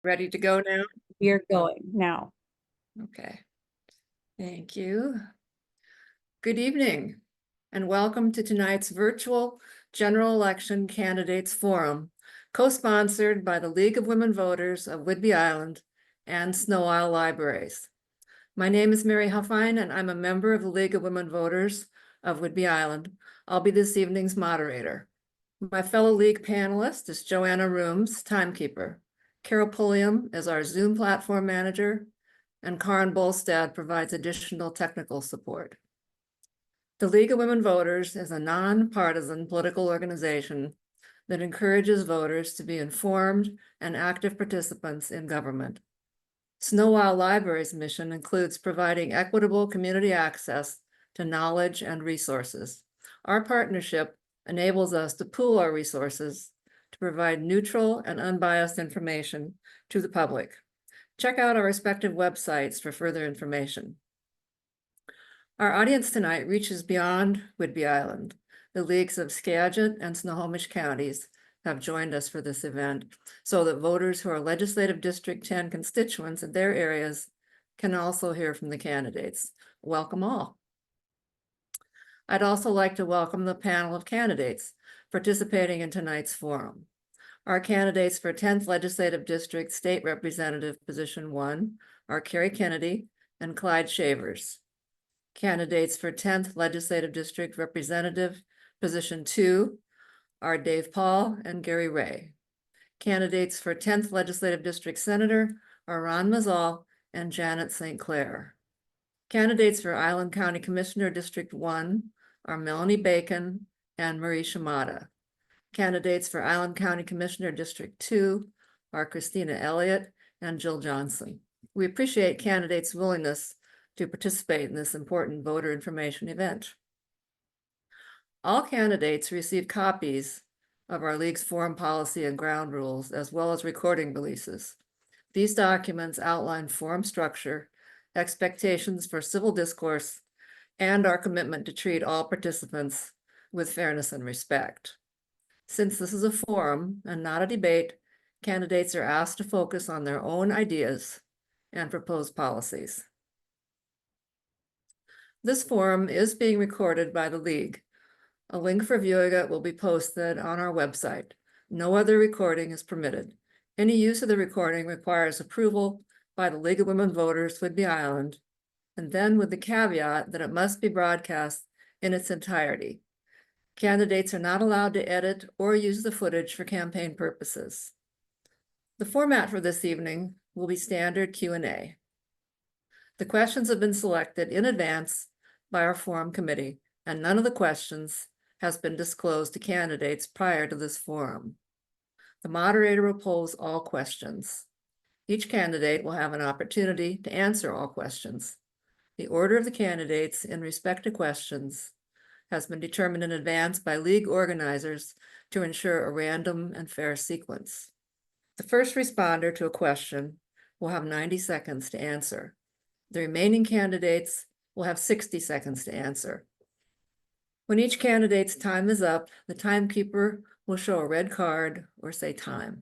Ready to go now? We're going now. Okay. Thank you. Good evening and welcome to tonight's virtual general election candidates forum, co-sponsored by the League of Women Voters of Whidbey Island and Snow Isle Libraries. My name is Mary Huffine and I'm a member of the League of Women Voters of Whidbey Island. I'll be this evening's moderator. My fellow league panelist is Joanna Rooms, timekeeper. Carol Pulliam is our Zoom platform manager, and Karen Bolstad provides additional technical support. The League of Women Voters is a nonpartisan political organization that encourages voters to be informed and active participants in government. Snow Isle Library's mission includes providing equitable community access to knowledge and resources. Our partnership enables us to pool our resources to provide neutral and unbiased information to the public. Check out our respective websites for further information. Our audience tonight reaches beyond Whidbey Island. The leagues of Skagit and Snohomish counties have joined us for this event so that voters who are Legislative District 10 constituents in their areas can also hear from the candidates. Welcome all. I'd also like to welcome the panel of candidates participating in tonight's forum. Our candidates for 10th Legislative District State Representative Position 1 are Carrie Kennedy and Clyde Shavers. Candidates for 10th Legislative District Representative Position 2 are Dave Paul and Gary Wray. Candidates for 10th Legislative District Senator are Ron Muzall and Janet St. Clair. Candidates for Island County Commissioner District 1 are Melanie Bacon and Marie Shimada. Candidates for Island County Commissioner District 2 are Christina Elliot and Jill Johnson. We appreciate candidates' willingness to participate in this important voter information event. All candidates receive copies of our league's forum policy and ground rules, as well as recording releases. These documents outline forum structure, expectations for civil discourse, and our commitment to treat all participants with fairness and respect. Since this is a forum and not a debate, candidates are asked to focus on their own ideas and proposed policies. This forum is being recorded by the League. A link for viewing it will be posted on our website. No other recording is permitted. Any use of the recording requires approval by the League of Women Voters Whidbey Island, and then with the caveat that it must be broadcast in its entirety. Candidates are not allowed to edit or use the footage for campaign purposes. The format for this evening will be standard Q&A. The questions have been selected in advance by our forum committee, and none of the questions has been disclosed to candidates prior to this forum. The moderator will pose all questions. Each candidate will have an opportunity to answer all questions. The order of the candidates in respect to questions has been determined in advance by league organizers to ensure a random and fair sequence. The first responder to a question will have 90 seconds to answer. The remaining candidates will have 60 seconds to answer. When each candidate's time is up, the timekeeper will show a red card or say time.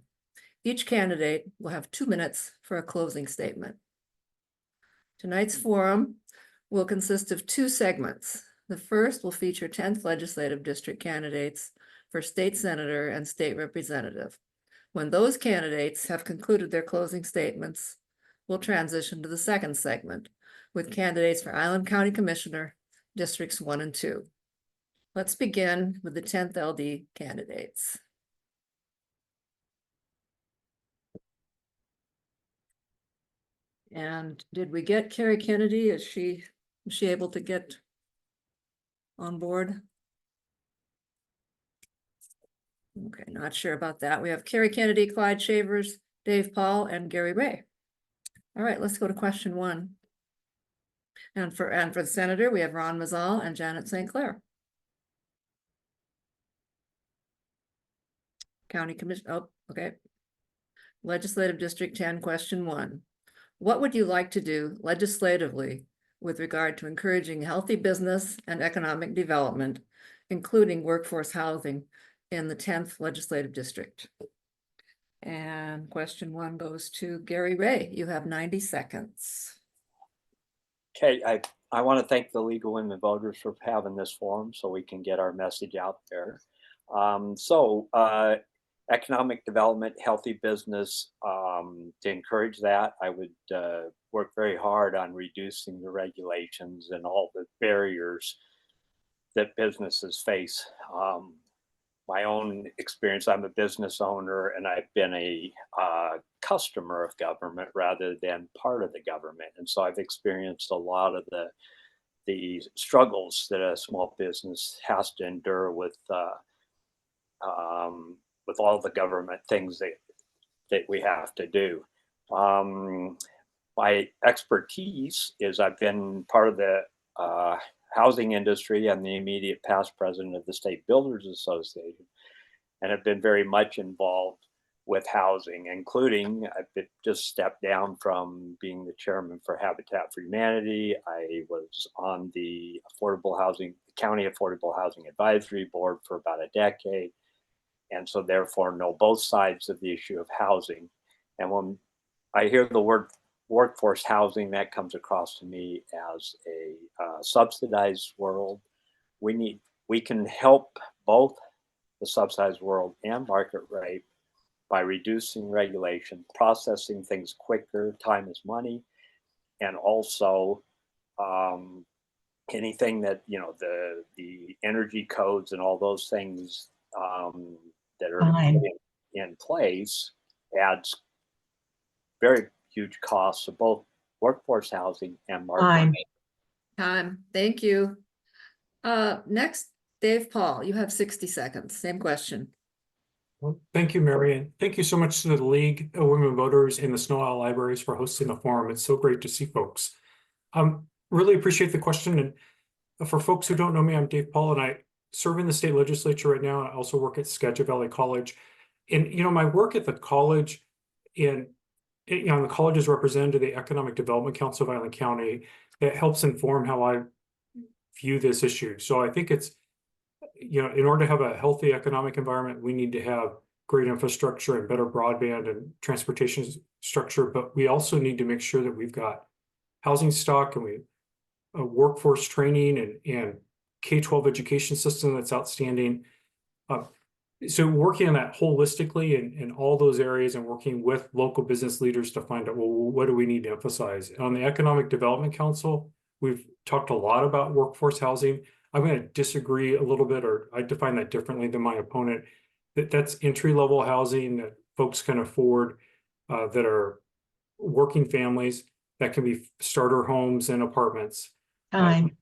Each candidate will have 2 minutes for a closing statement. Tonight's forum will consist of 2 segments. The first will feature 10th Legislative District candidates for state senator and state representative. When those candidates have concluded their closing statements, we'll transition to the second segment with candidates for Island County Commissioner, Districts 1 and 2. Let's begin with the 10th LD candidates. And did we get Carrie Kennedy? Is she able to get on board? Okay, not sure about that. We have Carrie Kennedy, Clyde Shavers, Dave Paul, and Gary Wray. All right, let's go to question 1. And for the senator, we have Ron Muzall and Janet St. Clair. County Commission, oh, okay. Legislative District 10, question 1. What would you like to do legislatively with regard to encouraging healthy business and economic development, including workforce housing in the 10th Legislative District? And question one goes to Gary Wray. You have 90 seconds. Okay, I want to thank the League of Women Voters for having this forum so we can get our message out there. Economic development, healthy business, to encourage that, I would work very hard on reducing the regulations and all the barriers that businesses face. My own experience, I'm a business owner and I've been a customer of government rather than part of the government. And so I've experienced a lot of the struggles that a small business has to endure with all the government things that we have to do. My expertise is I've been part of the housing industry. I'm the immediate past president of the State Builders Association and have been very much involved with housing, including I've just stepped down from being the chairman for Habitat for Humanity. I was on the County Affordable Housing Advisory Board for about a decade. And so therefore know both sides of the issue of housing. And when I hear the word workforce housing, that comes across to me as a subsidized world. We can help both the subsidized world and market rate by reducing regulation, processing things quicker, time is money, and also anything that, the energy codes and all those things that are in place adds very huge costs of both workforce housing and market. Time. Thank you. Next, Dave Paul, you have 60 seconds. Same question. Well, thank you, Marion. Thank you so much to the League of Women Voters and the Snow Owl Libraries for hosting the forum. It's so great to see folks. Really appreciate the question. And for folks who don't know me, I'm Dave Paul, and I serve in the state legislature right now. And I also work at Skagit Valley College. And, my work at the college the college is represented to the Economic Development Council of Island County. It helps inform how I view this issue. So I think it's, in order to have a healthy economic environment, we need to have great infrastructure and better broadband and transportation structure. But we also need to make sure that we've got housing stock and we workforce training and K-12 education system that's outstanding. So working on that holistically in all those areas and working with local business leaders to find out, well, what do we need to emphasize? On the Economic Development Council, we've talked a lot about workforce housing. I'm going to disagree a little bit, or I define that differently than my opponent. That's entry-level housing that folks can afford, that are working families, that can be starter homes and apartments. Thank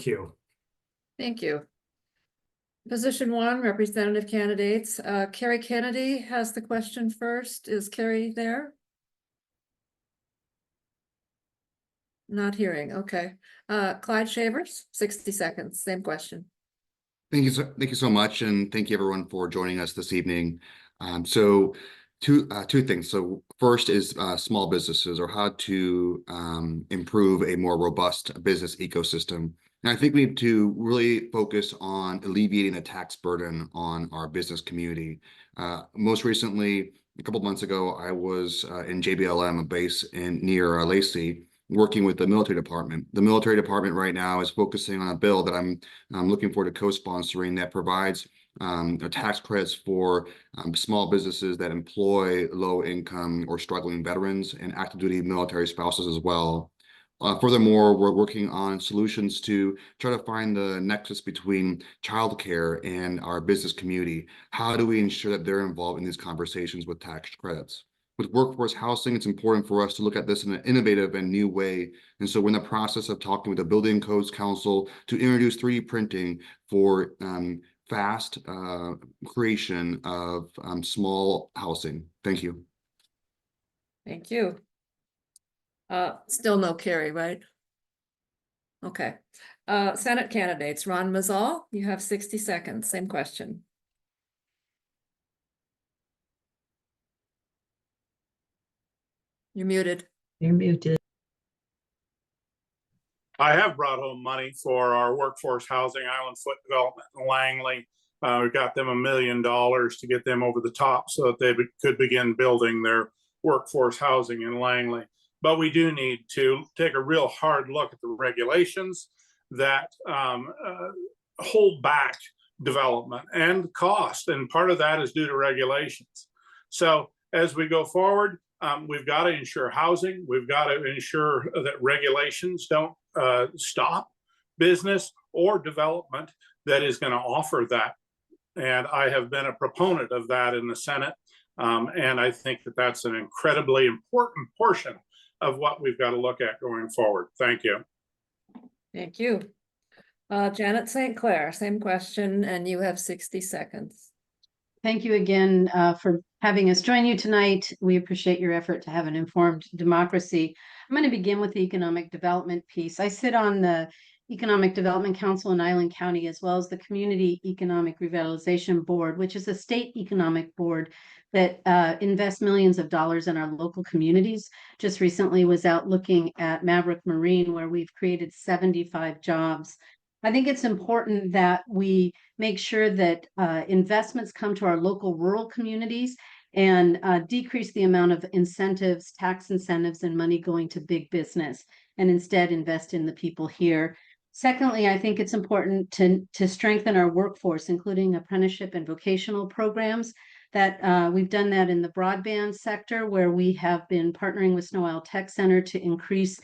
you. Thank you. Position one, representative candidates. Carrie Kennedy has the question first. Is Carrie there? Not hearing. Okay. Clyde Shavers, 60 seconds. Same question. Thank you so much, and thank you everyone for joining us this evening. So two things. So first is small businesses, or how to improve a more robust business ecosystem. And I think we need to really focus on alleviating the tax burden on our business community. Most recently, a couple of months ago, I was in JBLM, a base near Lacey, working with the military department. The military department right now is focusing on a bill that I'm looking forward to co-sponsoring that provides tax credits for small businesses that employ low income or struggling veterans and active duty military spouses as well. Furthermore, we're working on solutions to try to find the nexus between childcare and our business community. How do we ensure that they're involved in these conversations with tax credits? With workforce housing, it's important for us to look at this in an innovative and new way. And so we're in the process of talking with the Building Codes Council to introduce 3D printing for fast creation of small housing. Thank you. Thank you. Still no Carrie, right? Okay. Senate candidates, Ron Muzall, you have 60 seconds. Same question. You're muted. I have brought home money for our workforce housing, Island Foot Development in Langley. We got them $1 million to get them over the top so that they could begin building their workforce housing in Langley. But we do need to take a real hard look at the regulations that hold back development and cost. And part of that is due to regulations. So as we go forward, we've got to ensure housing. We've got to ensure that regulations don't stop business or development that is going to offer that. And I have been a proponent of that in the Senate. And I think that that's an incredibly important portion of what we've got to look at going forward. Thank you. Thank you. Janet St. Clair, same question, and you have 60 seconds. Thank you again for having us join you tonight. We appreciate your effort to have an informed democracy. I'm going to begin with the economic development piece. I sit on the Economic Development Council in Island County, as well as the Community Economic Revitalization Board, which is a state economic board that invests millions of dollars in our local communities. Just recently was out looking at Maverick Marine, where we've created 75 jobs. I think it's important that we make sure that investments come to our local rural communities and decrease the amount of incentives, tax incentives, and money going to big business, and instead invest in the people here. Secondly, I think it's important to strengthen our workforce, including apprenticeship and vocational programs. That we've done that in the broadband sector, where we have been partnering with Snow Isle Tech Center to increase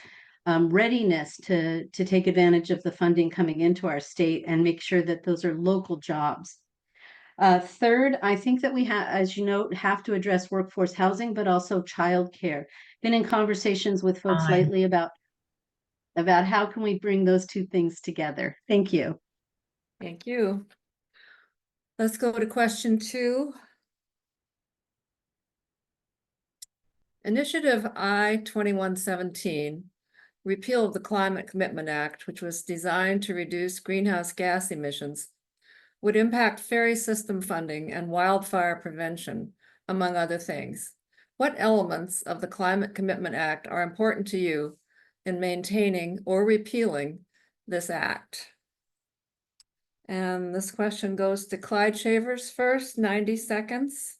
readiness to take advantage of the funding coming into our state and make sure that those are local jobs. Third, I think that we have, as you know, have to address workforce housing, but also childcare. Been in conversations with folks lately about how can we bring those two things together. Thank you. Thank you. Let's go to question 2. Initiative I-2117, repeal of the Climate Commitment Act, which was designed to reduce greenhouse gas emissions, would impact ferry system funding and wildfire prevention, among other things. What elements of the Climate Commitment Act are important to you in maintaining or repealing this act? And this question goes to Clyde Shavers first, 90 seconds.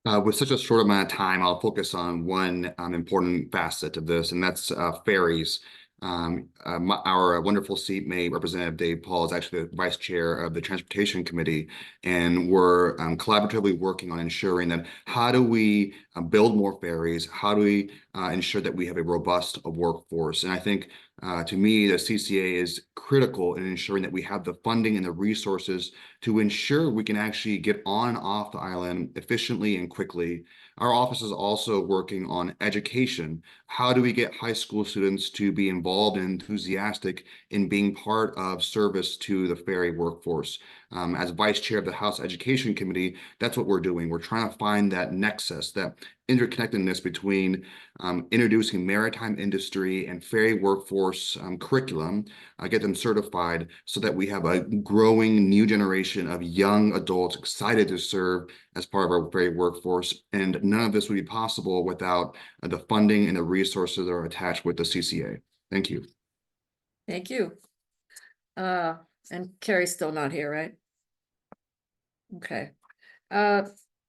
With such a short amount of time, I'll focus on one important facet of this, and that's ferries. Our wonderful seatmate, Representative Dave Paul, is actually the vice chair of the Transportation Committee, and we're collaboratively working on ensuring that how do we build more ferries? How do we ensure that we have a robust workforce? And I think to me, the CCA is critical in ensuring that we have the funding and the resources to ensure we can actually get on and off the island efficiently and quickly. Our office is also working on education. How do we get high school students to be involved and enthusiastic in being part of service to the ferry workforce? As vice chair of the House Education Committee, that's what we're doing. We're trying to find that nexus, that interconnectedness between introducing maritime industry and ferry workforce curriculum, get them certified so that we have a growing new generation of young adults excited to serve as part of our ferry workforce. And none of this would be possible without the funding and the resources that are attached with the CCA. Thank you. Thank you. And Carrie's still not here, right? Okay.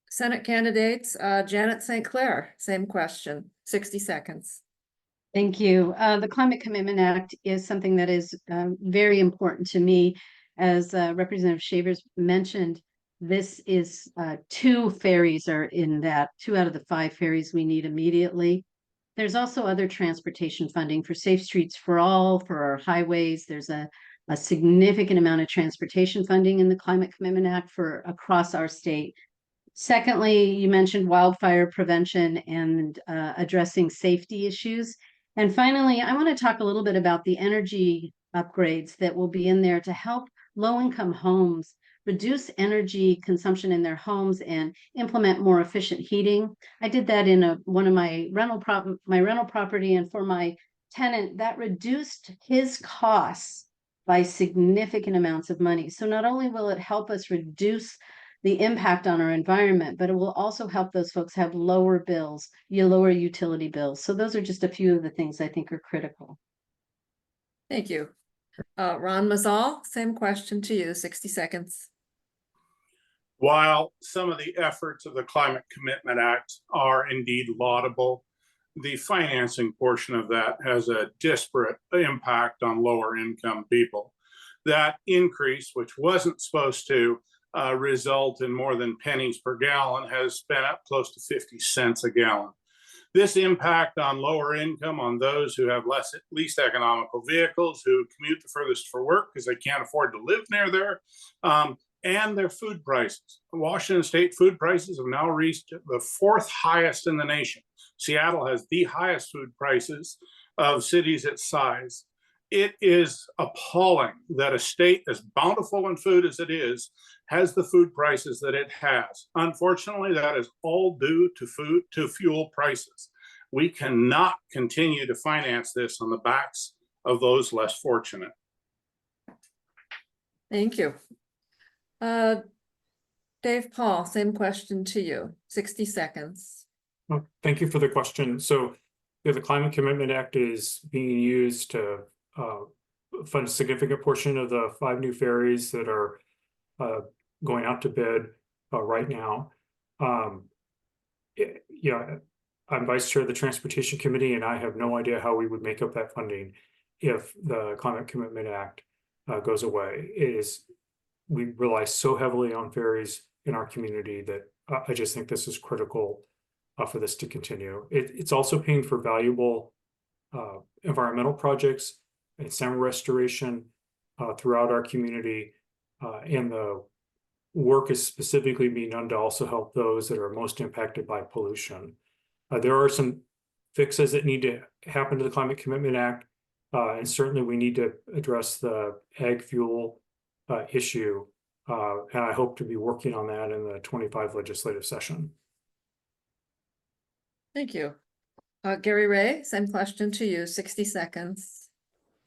Senate candidates, Janet St. Clair, same question, 60 seconds. Thank you. The Climate Commitment Act is something that is very important to me. As Representative Shavers mentioned, this is 2 ferries are in that, 2 out of the 5 ferries we need immediately. There's also other transportation funding for Safe Streets for All, for our highways. There's a significant amount of transportation funding in the Climate Commitment Act for across our state. Secondly, you mentioned wildfire prevention and addressing safety issues. And finally, I want to talk a little bit about the energy upgrades that will be in there to help low-income homes reduce energy consumption in their homes and implement more efficient heating. I did that in one of my rental property, and for my tenant, that reduced his costs by significant amounts of money. So not only will it help us reduce the impact on our environment, but it will also help those folks have lower bills, lower utility bills. So those are just a few of the things I think are critical. Thank you. Ron Muzall, same question to you, 60 seconds. While some of the efforts of the Climate Commitment Act are indeed laudable, the financing portion of that has a disparate impact on lower income people. That increase, which wasn't supposed to result in more than pennies per gallon, has spent up close to 50 cents a gallon. This impact on lower income, on those who have least economical vehicles, who commute the furthest for work because they can't afford to live near there, and their food prices. Washington State food prices have now reached the 4th highest in the nation. Seattle has the highest food prices of cities its size. It is appalling that a state as bountiful in food as it is has the food prices that it has. Unfortunately, that is all due to fuel prices. We cannot continue to finance this on the backs of those less fortunate. Thank you. Dave Paul, same question to you, 60 seconds. Well, thank you for the question. So the Climate Commitment Act is being used to fund a significant portion of the 5 new ferries that are going out to bid right now. Yeah, I'm vice chair of the Transportation Committee, and I have no idea how we would make up that funding if the Climate Commitment Act goes away. We rely so heavily on ferries in our community that I just think this is critical for this to continue. It's also paying for valuable environmental projects and salmon restoration throughout our community, and the work is specifically being done to also help those that are most impacted by pollution. There are some fixes that need to happen to the Climate Commitment Act, and certainly we need to address the ag fuel issue, and I hope to be working on that in the 25 legislative session. Thank you. Gary Wray, same question to you, 60 seconds.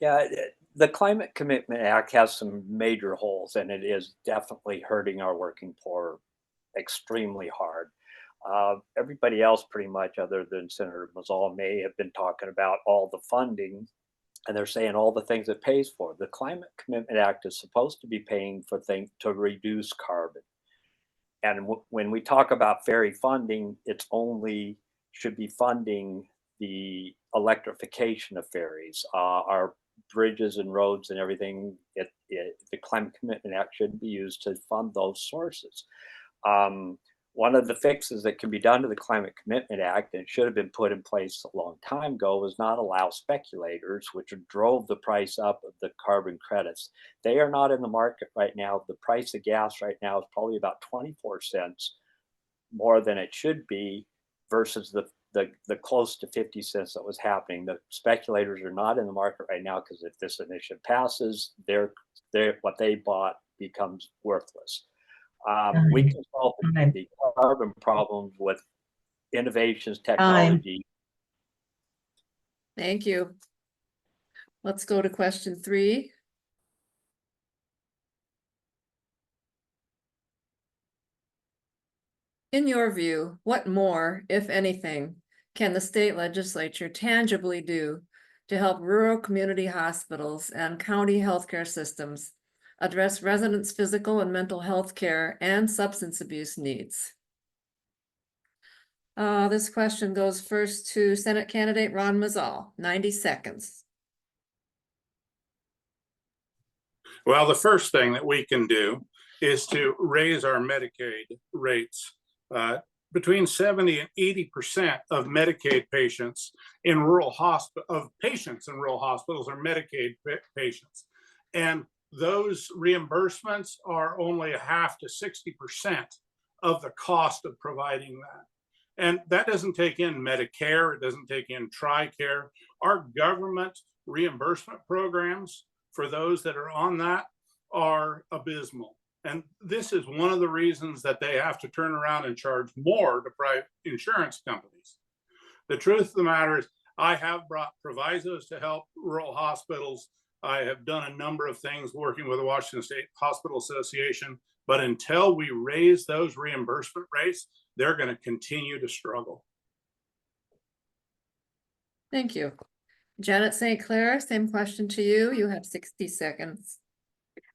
Yeah, the Climate Commitment Act has some major holes, and it is definitely hurting our working poor extremely hard. Everybody else, pretty much, other than Senator Muzall, may have been talking about all the funding, and they're saying all the things it pays for. The Climate Commitment Act is supposed to be paying for things to reduce carbon. And when we talk about ferry funding, it's only should be funding the electrification of ferries, our bridges and roads and everything. The Climate Commitment Act should be used to fund those sources. One of the fixes that can be done to the Climate Commitment Act, and it should have been put in place a long time ago, was not allow speculators, which drove the price up of the carbon credits. They are not in the market right now. The price of gas right now is probably about 24 cents more than it should be versus the close to 50 cents that was happening. The speculators are not in the market right now because if this initiative passes, what they bought becomes worthless. We can solve the carbon problems with innovations, technology. Thank you. Let's go to question 3. In your view, what more, if anything, can the state legislature tangibly do to help rural community hospitals and county healthcare systems address residents' physical and mental health care and substance abuse needs? This question goes first to Senate candidate Ron Muzall, 90 seconds. Well, the first thing that we can do is to raise our Medicaid rates. Between 70 and 80% of Medicaid patients in rural hospitals are Medicaid patients. And those reimbursements are only a half to 60% of the cost of providing that. And that doesn't take in Medicare, it doesn't take in TRICARE. Our government reimbursement programs for those that are on that are abysmal. And this is one of the reasons that they have to turn around and charge more to private insurance companies. The truth of the matter is, I have brought provisos to help rural hospitals. I have done a number of things working with the Washington State Hospital Association, but until we raise those reimbursement rates, they're going to continue to struggle. Thank you. Janet St. Clair, same question to you. You have 60 seconds.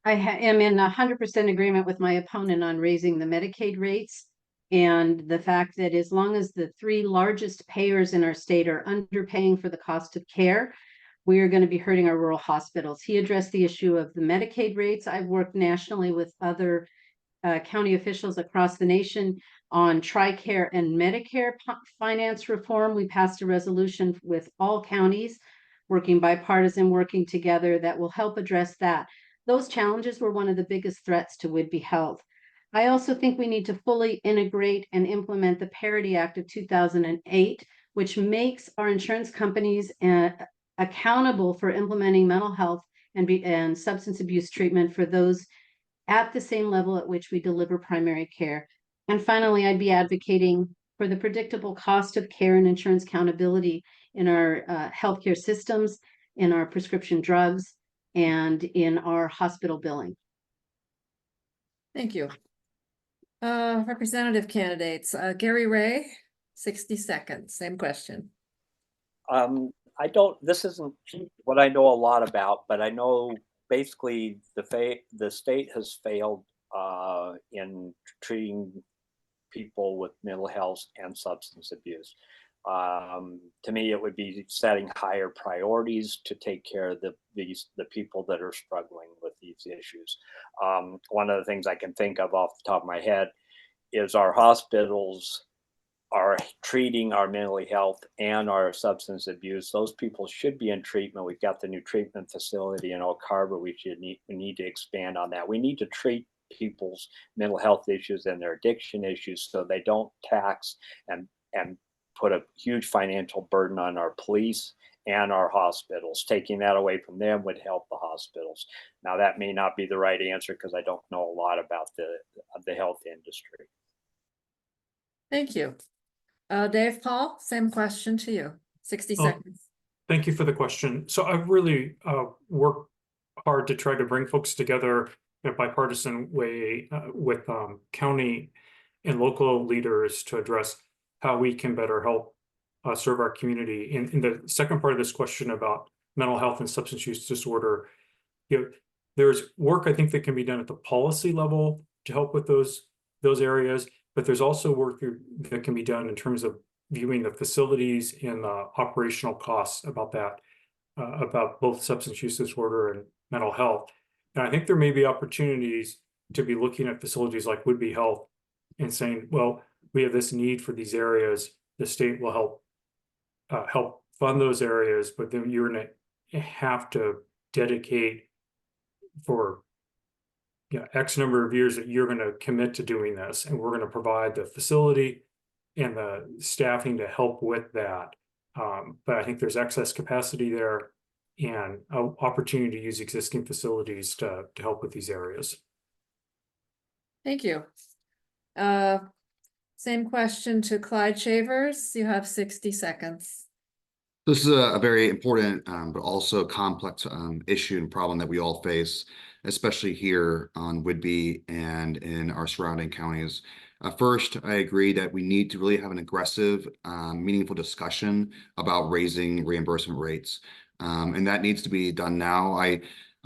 am in 100% agreement with my opponent on raising the Medicaid rates. And the fact that as long as the three largest payers in our state are underpaying for the cost of care, we are going to be hurting our rural hospitals. He addressed the issue of the Medicaid rates. I've worked nationally with other county officials across the nation on TRICARE and Medicare finance reform. We passed a resolution with all counties working bipartisan, working together, that will help address that. Those challenges were one of the biggest threats to Whidbey Health. I also think we need to fully integrate and implement the Parity Act of 2008, which makes our insurance companies accountable for implementing mental health and substance abuse treatment for those at the same level at which we deliver primary care. And finally, I'd be advocating for the predictable cost of care and insurance accountability in our healthcare systems, in our prescription drugs, and in our hospital billing. Thank you. Representative candidates, Gary Wray, 60 seconds, same question. This isn't what I know a lot about, but I know basically the state has failed in treating people with mental health and substance abuse. To me, it would be setting higher priorities to take care of the people that are struggling with these issues. One of the things I can think of off the top of my head is our hospitals are treating our mental health and our substance abuse. Those people should be in treatment. We've got the new treatment facility in Oak Harbor. We need to expand on that. We need to treat people's mental health issues and their addiction issues so they don't tax and put a huge financial burden on our police and our hospitals. Taking that away from them would help the hospitals. Now, that may not be the right answer because I don't know a lot about the health industry. Thank you. Dave Paul, same question to you, 60 seconds. Thank you for the question. So I've really worked hard to try to bring folks together in a bipartisan way with county and local leaders to address how we can better help serve our community. In the second part of this question about mental health and substance use disorder, there's work I think that can be done at the policy level to help with those areas, but there's also work that can be done in terms of viewing the facilities and the operational costs about that, about both substance use disorder and mental health. And I think there may be opportunities to be looking at facilities like Whidbey Health and saying, well, we have this need for these areas. The state will help fund those areas, but then you're going to have to dedicate for X number of years that you're going to commit to doing this, and we're going to provide the facility and the staffing to help with that. But I think there's excess capacity there and an opportunity to use existing facilities to help with these areas. Thank you. Same question to Clyde Shavers. You have 60 seconds. This is a very important but also complex issue and problem that we all face, especially here on Whidbey and in our surrounding counties. First, I agree that we need to really have an aggressive, meaningful discussion about raising reimbursement rates. And that needs to be done now.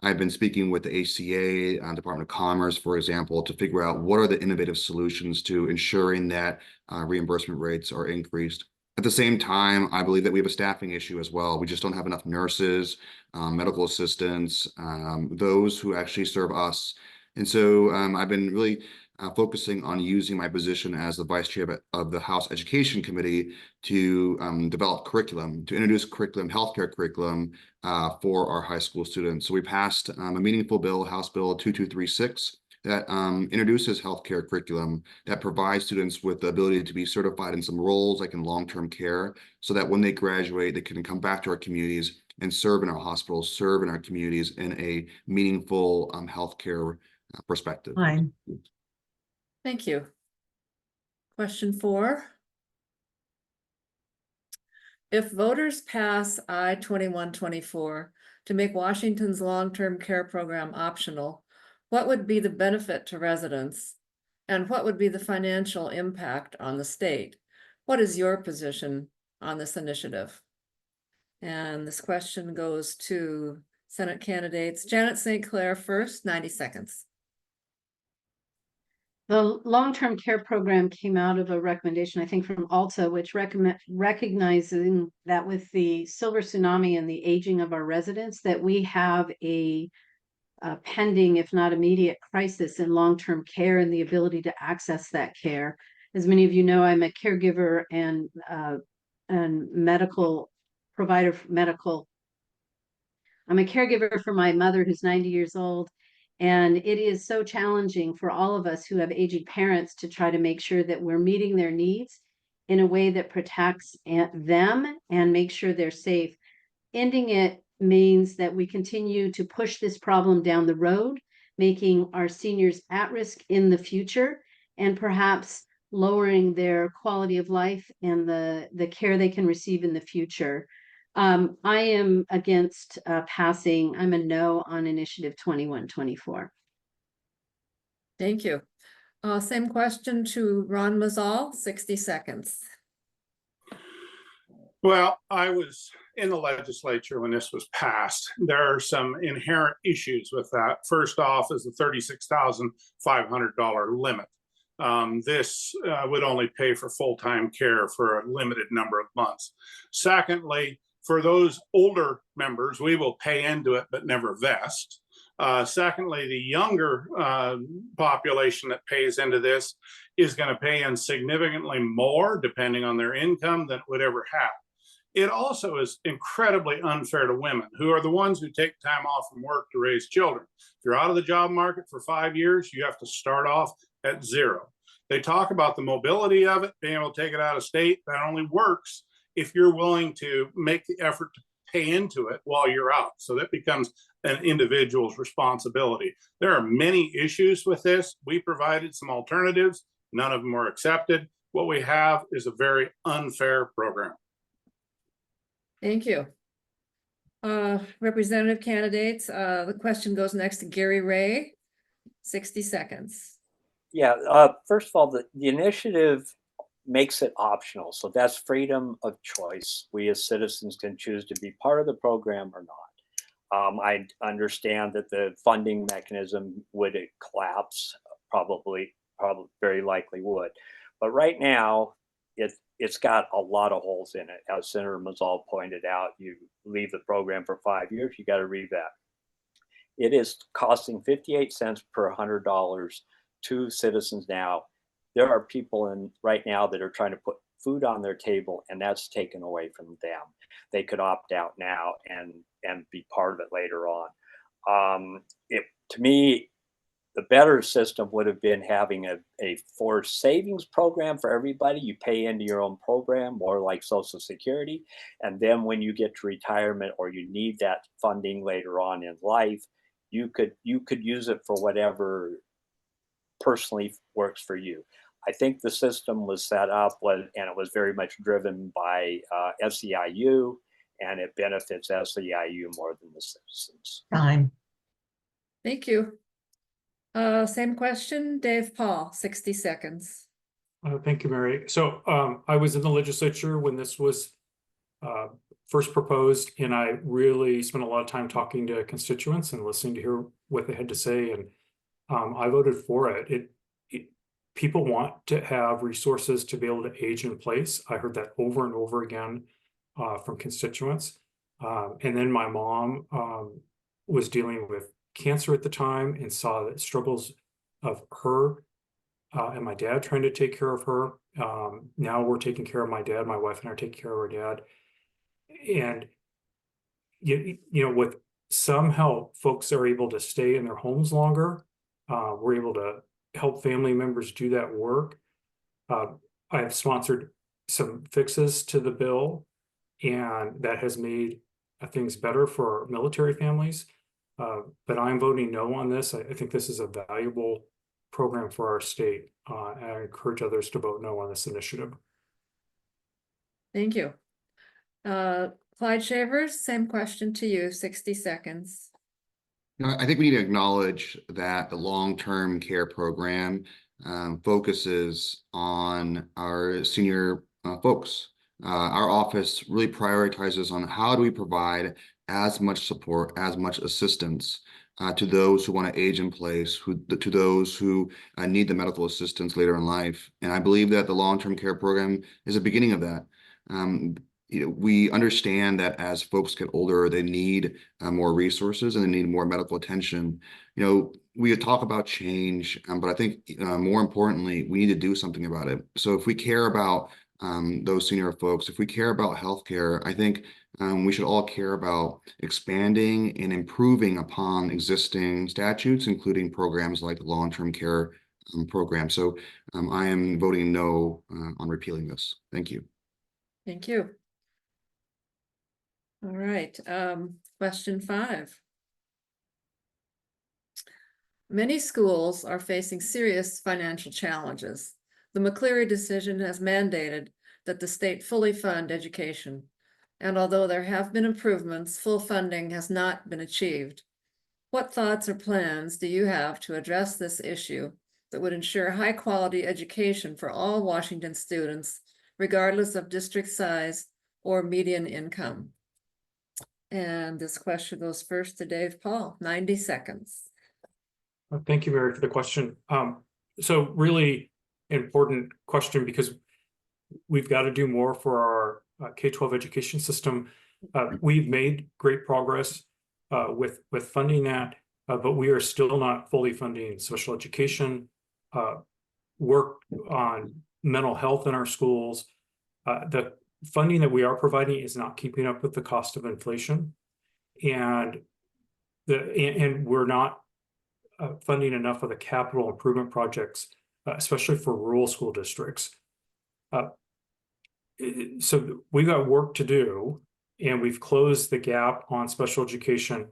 I've been speaking with the ACA, Department of Commerce, for example, to figure out what are the innovative solutions to ensuring that reimbursement rates are increased. At the same time, I believe that we have a staffing issue as well. We just don't have enough nurses, medical assistants, those who actually serve us. And so I've been really focusing on using my position as the vice chair of the House Education Committee to develop curriculum, to introduce curriculum, healthcare curriculum for our high school students. So we passed a meaningful bill, House Bill 2236, that introduces healthcare curriculum that provides students with the ability to be certified in some roles like in long-term care, so that when they graduate, they can come back to our communities and serve in our hospitals, serve in our communities in a meaningful healthcare perspective. Fine. Thank you. Question 4. If voters pass I-2124 to make Washington's long-term care program optional, what would be the benefit to residents? And what would be the financial impact on the state? What is your position on this initiative? And this question goes to Senate candidates. Janet St. Clair first, 90 seconds. The long-term care program came out of a recommendation, I think, from Alta, which recognizing that with the silver tsunami and the aging of our residents, that we have a pending, if not immediate, crisis in long-term care and the ability to access that care. As many of you know, I'm a caregiver and medical provider for medical. I'm a caregiver for my mother who's 90 years old. And it is so challenging for all of us who have aging parents to try to make sure that we're meeting their needs in a way that protects them and make sure they're safe. Ending it means that we continue to push this problem down the road, making our seniors at risk in the future, and perhaps lowering their quality of life and the care they can receive in the future. I am against passing. I'm a no on Initiative 2124. Thank you. Same question to Ron Muzall, 60 seconds. Well, I was in the legislature when this was passed. There are some inherent issues with that. First off is the $36,500 limit. This would only pay for full-time care for a limited number of months. Secondly, for those older members, we will pay into it but never vest. Secondly, the younger population that pays into this is going to pay in significantly more depending on their income than it would ever have. It also is incredibly unfair to women who are the ones who take time off from work to raise children. If you're out of the job market for 5 years, you have to start off at zero. They talk about the mobility of it, being able to take it out of state. That only works if you're willing to make the effort to pay into it while you're out. So that becomes an individual's responsibility. There are many issues with this. We provided some alternatives. None of them were accepted. What we have is a very unfair program. Thank you. Representative candidates, the question goes next to Gary Wray, 60 seconds. Yeah, first of all, the initiative makes it optional. So that's freedom of choice. We as citizens can choose to be part of the program or not. I understand that the funding mechanism would collapse, probably very likely would. But right now, it's got a lot of holes in it. As Senator Muzall pointed out, you leave the program for 5 years, you got to revet. It is costing 58 cents per $100 to citizens now. There are people right now that are trying to put food on their table, and that's taken away from them. They could opt out now and be part of it later on. To me, the better system would have been having a forced savings program for everybody. You pay into your own program, more like Social Security. And then when you get to retirement or you need that funding later on in life, you could use it for whatever personally works for you. I think the system was set up and it was very much driven by SEIU, and it benefits SEIU more than the citizens. Time. Thank you. Same question, Dave Paul, 60 seconds. Thank you, Mary. So I was in the legislature when this was first proposed, and I really spent a lot of time talking to constituents and listening to hear what they had to say, and I voted for it. People want to have resources to be able to age in place. I heard that over and over again from constituents. And then my mom was dealing with cancer at the time and saw the struggles of her and my dad trying to take care of her. Now we're taking care of my dad. My wife and I are taking care of our dad. And you know, with some help, folks are able to stay in their homes longer. We're able to help family members do that work. I have sponsored some fixes to the bill, and that has made things better for military families. But I'm voting no on this. I think this is a valuable program for our state. And I encourage others to vote no on this initiative. Thank you. Clyde Shavers, same question to you, 60 seconds. I think we need to acknowledge that the long-term care program focuses on our senior folks. our office really prioritizes on how do we provide as much support, as much assistance to those who want to age in place, to those who need the medical assistance later in life. And I believe that the long-term care program is a beginning of that. We understand that as folks get older, they need more resources and they need more medical attention. We talk about change, but I think more importantly, we need to do something about it. So if we care about those senior folks, if we care about healthcare, I think we should all care about expanding and improving upon existing statutes, including programs like the long-term care program. So I am voting no on repealing this. Thank you. Thank you. All right, question 5. Many schools are facing serious financial challenges. The McCleary decision has mandated that the state fully fund education. And although there have been improvements, full funding has not been achieved. What thoughts or plans do you have to address this issue that would ensure high-quality education for all Washington students, regardless of district size or median income? And this question goes first to Dave Paul, 90 seconds. Thank you, Mary, for the question. So really important question, because we've got to do more for our K-12 education system. We've made great progress with funding that, but we are still not fully funding special education, work on mental health in our schools. The funding that we are providing is not keeping up with the cost of inflation, and we're not funding enough of the capital improvement projects, especially for rural school districts. So we've got work to do, and we've closed the gap on special education.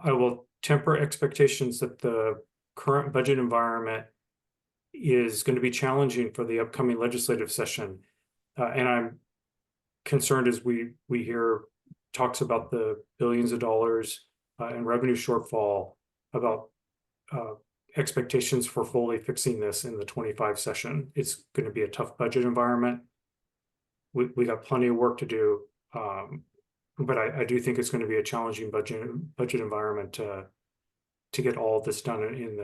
I will temper expectations that the current budget environment is going to be challenging for the upcoming legislative session. And I'm concerned as we hear talks about the billions of dollars in revenue shortfall, about expectations for fully fixing this in the 25 session. It's going to be a tough budget environment. We got plenty of work to do, but I do think it's going to be a challenging budget environment to get all of this done in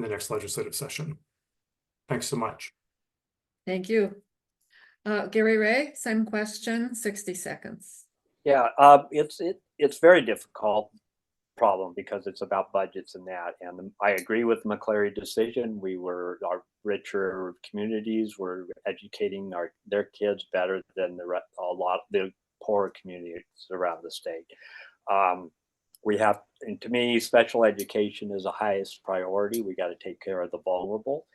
the next legislative session. Thanks so much. Thank you. Gary Wray, same question, 60 seconds. Yeah, it's very difficult problem because it's about budgets and that. And I agree with the McCleary decision. Our richer communities were educating their kids better than a lot of the poorer communities around the state. And to me, special education is the highest priority. We got to take care of the vulnerable.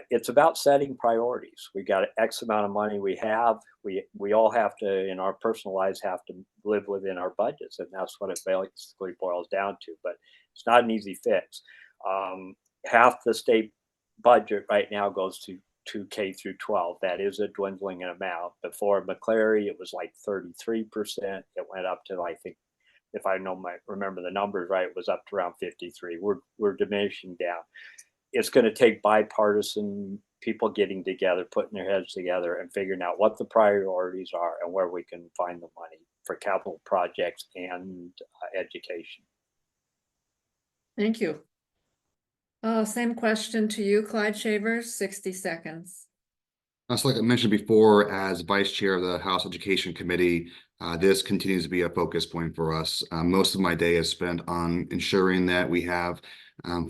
It's about setting priorities. We got X amount of money we have. We all have to, in our personal lives, have to live within our budgets, and that's what it basically boils down to. But it's not an easy fix. Half the state budget right now goes to K through 12. That is a dwindling amount. Before McCleary, it was like 33%. It went up to, I think, if I remember the numbers right, it was up to around 53. We're diminishing down. It's going to take bipartisan people getting together, putting their heads together and figuring out what the priorities are and where we can find the money for capital projects and education. Thank you. Same question to you, Clyde Shavers, 60 seconds. So like I mentioned before, as vice chair of the House Education Committee, this continues to be a focus point for us. Most of my day is spent on ensuring that we have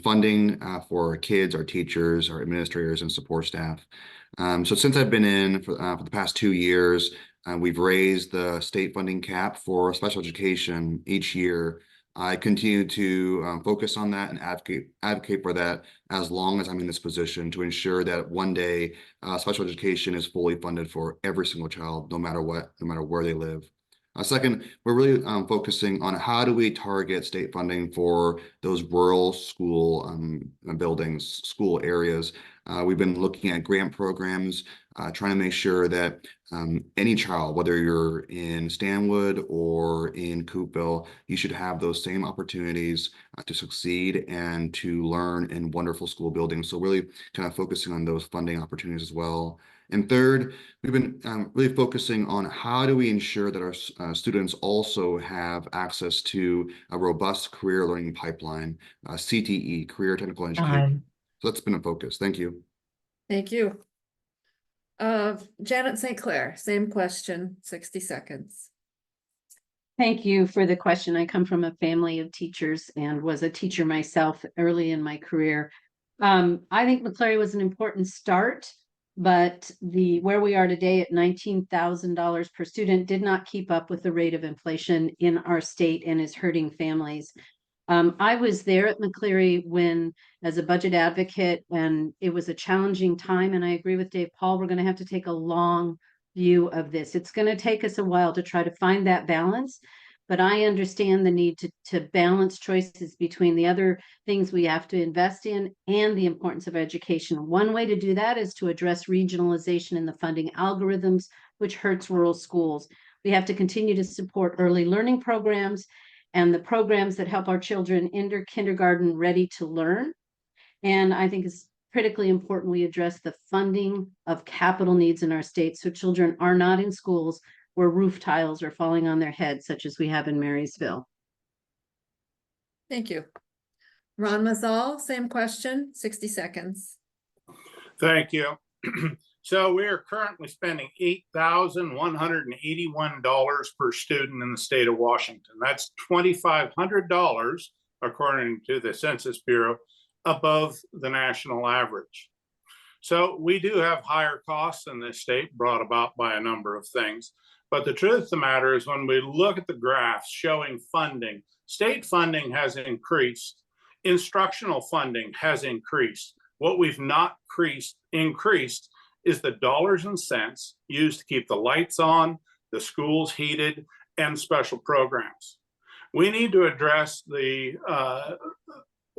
funding for our kids, our teachers, our administrators, and support staff. So since I've been in for the past 2 years, we've raised the state funding cap for special education each year. I continue to focus on that and advocate for that as long as I'm in this position, to ensure that one day special education is fully funded for every single child, no matter where they live. Second, we're really focusing on how do we target state funding for those rural school buildings, school areas. We've been looking at grant programs, trying to make sure that any child, whether you're in Stanwood or in Coopville, you should have those same opportunities to succeed and to learn in wonderful school buildings. So really kind of focusing on those funding opportunities as well. And third, we've been really focusing on how do we ensure that our students also have access to a robust career learning pipeline, CTE, Career Technical Education. So that's been a focus. Thank you. Thank you. Janet St. Clair, same question, 60 seconds. Thank you for the question. I come from a family of teachers and was a teacher myself early in my career. I think McCleary was an important start, but where we are today at $19,000 per student did not keep up with the rate of inflation in our state and is hurting families. I was there at McCleary when, as a budget advocate, and it was a challenging time. And I agree with Dave Paul, we're going to have to take a long view of this. It's going to take us a while to try to find that balance, but I understand the need to balance choices between the other things we have to invest in and the importance of education. One way to do that is to address regionalization in the funding algorithms, which hurts rural schools. We have to continue to support early learning programs and the programs that help our children enter kindergarten ready to learn. And I think it's critically important we address the funding of capital needs in our state so children are not in schools where roof tiles are falling on their heads, such as we have in Marysville. Thank you. Ron Muzall, same question, 60 seconds. Thank you. So we are currently spending $8,181 per student in the state of Washington. That's $2,500, according to the Census Bureau, above the national average. So we do have higher costs in this state brought about by a number of things. But the truth of the matter is when we look at the graphs showing funding, state funding has increased, instructional funding has increased. What we've not increased is the dollars and cents used to keep the lights on, the schools heated, and special programs. We need to address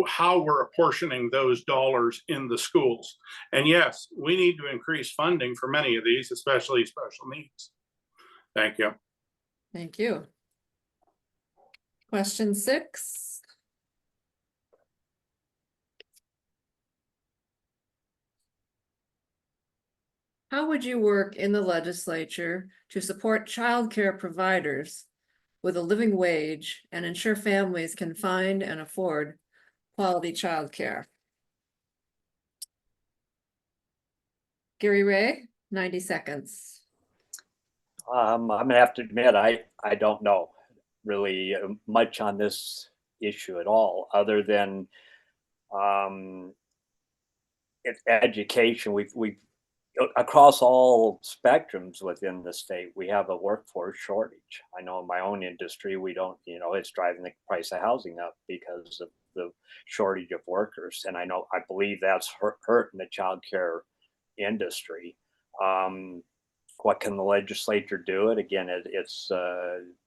how we're apportioning those dollars in the schools. And yes, we need to increase funding for many of these, especially special needs. Thank you. Thank you. Question 6. How would you work in the legislature to support childcare providers with a living wage and ensure families can find and afford quality childcare? Gary Wray, 90 seconds. I'm gonna have to admit, I don't know really much on this issue at all, other than education. We've across all spectrums within the state, we have a workforce shortage. I know in my own industry, we don't, it's driving the price of housing up because of the shortage of workers. And I believe that's hurting the childcare industry. What can the legislature do? It again, it's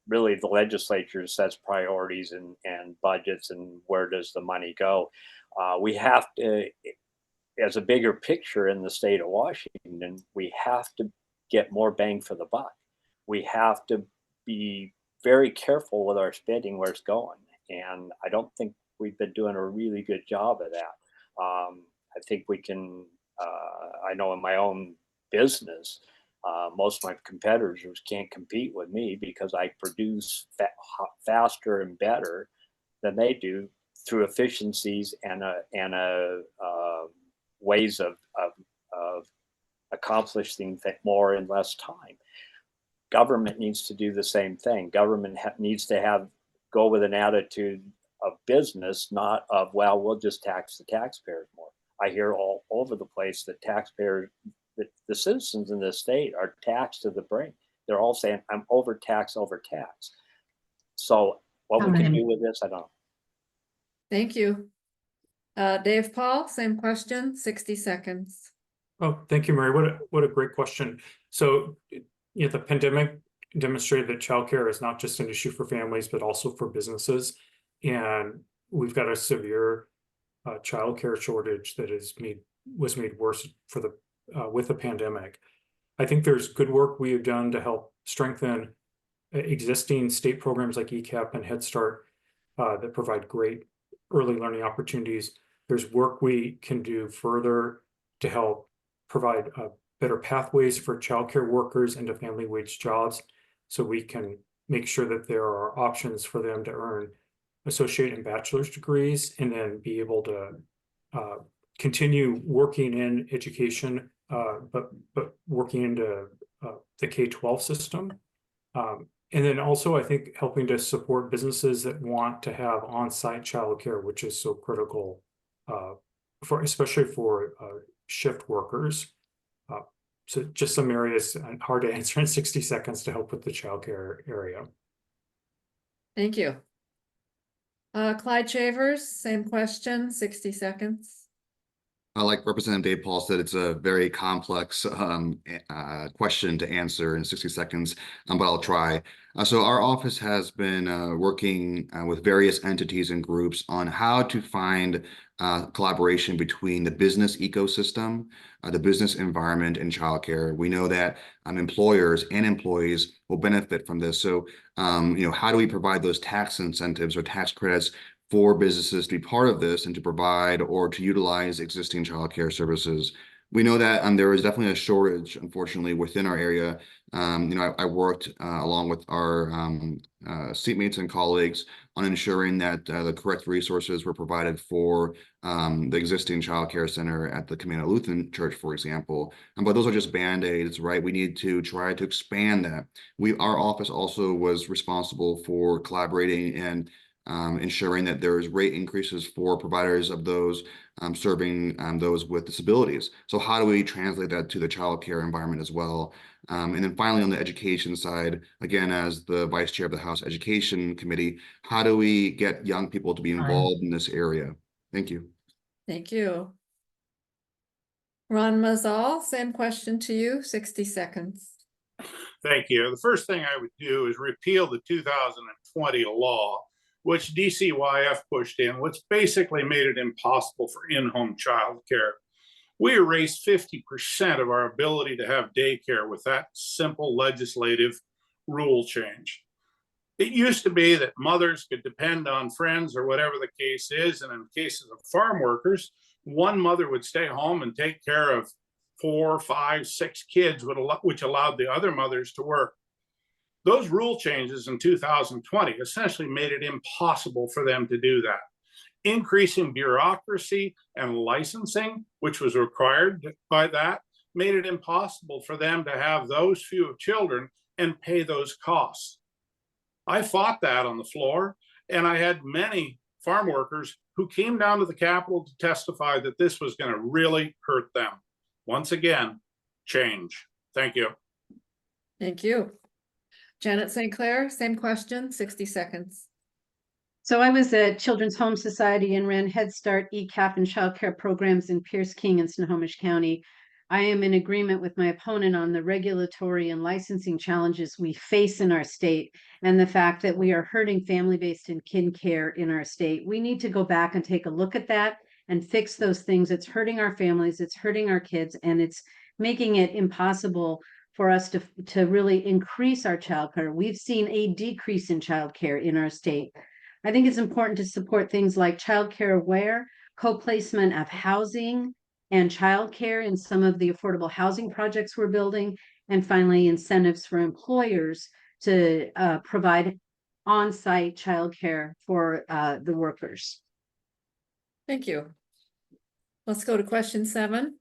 really the legislature sets priorities and budgets, and where does the money go? We have to, as a bigger picture in the state of Washington, we have to get more bang for the buck. We have to be very careful with our spending, where it's going. And I don't think we've been doing a really good job of that. I think we can, I know in my own business, most of my competitors can't compete with me because I produce faster and better than they do through efficiencies and ways of accomplishing more in less time. Government needs to do the same thing. Government needs to go with an attitude of business, not of, well, we'll just tax the taxpayers more. I hear all over the place that taxpayers, the citizens in this state are taxed to the brink. They're all saying, I'm overtaxed. So what we can do with this, I don't know. Thank you. Dave Paul, same question, 60 seconds. Oh, thank you, Mary. What a great question. So, the pandemic demonstrated that childcare is not just an issue for families, but also for businesses. And we've got a severe childcare shortage that was made worse with the pandemic. I think there's good work we have done to help strengthen existing state programs like ECAP and Head Start that provide great early learning opportunities. There's work we can do further to help provide better pathways for childcare workers into family wage jobs, so we can make sure that there are options for them to earn associate and bachelor's degrees, and then be able to continue working in education, but working into the K-12 system. And then also, I think, helping to support businesses that want to have on-site childcare, which is so critical especially for shift workers. So just some areas hard to answer in 60 seconds to help with the childcare area. Thank you. Clyde Shavers, same question, 60 seconds. Like Representative Dave Paul said, it's a very complex question to answer in 60 seconds, but I'll try. So our office has been working with various entities and groups on how to find collaboration between the business ecosystem, the business environment, and childcare. We know that employers and employees will benefit from this. So, how do we provide those tax incentives or tax credits for businesses to be part of this and to provide or to utilize existing childcare services? We know that there is definitely a shortage, unfortunately, within our area. I worked along with our seatmates and colleagues on ensuring that the correct resources were provided for the existing childcare center at the Command Lutheran Church, for example. But those are just Band-Aids, right? We need to try to expand that. Our office also was responsible for collaborating and ensuring that there is rate increases for providers of those serving those with disabilities. So how do we translate that to the childcare environment as well? And then finally, on the education side, again, as the vice chair of the House Education Committee, how do we get young people to be involved in this area? Thank you. Thank you. Ron Muzall, same question to you, 60 seconds. Thank you. The first thing I would do is repeal the 2020 law, which DCYF pushed in, which basically made it impossible for in-home childcare. We erased 50% of our ability to have daycare with that simple legislative rule change. It used to be that mothers could depend on friends or whatever the case is, and in cases of farm workers, one mother would stay home and take care of 4, 5, 6 kids, which allowed the other mothers to work. Those rule changes in 2020 essentially made it impossible for them to do that. Increasing bureaucracy and licensing, which was required by that, made it impossible for them to have those few children and pay those costs. I fought that on the floor, and I had many farm workers who came down to the Capitol to testify that this was going to really hurt them. Once again, change. Thank you. Thank you. Janet St. Clair, same question, 60 seconds. So I was at Children's Home Society and ran Head Start, ECAP, and childcare programs in Pierce, King, and Snohomish County. I am in agreement with my opponent on the regulatory and licensing challenges we face in our state and the fact that we are hurting family-based and kin care in our state. We need to go back and take a look at that and fix those things. It's hurting our families, it's hurting our kids, and it's making it impossible for us to really increase our childcare. We've seen a decrease in childcare in our state. I think it's important to support things like childcare aware, co-placement of housing and childcare in some of the affordable housing projects we're building, and finally, incentives for employers to provide on-site childcare for the workers. Thank you. Let's go to question 7.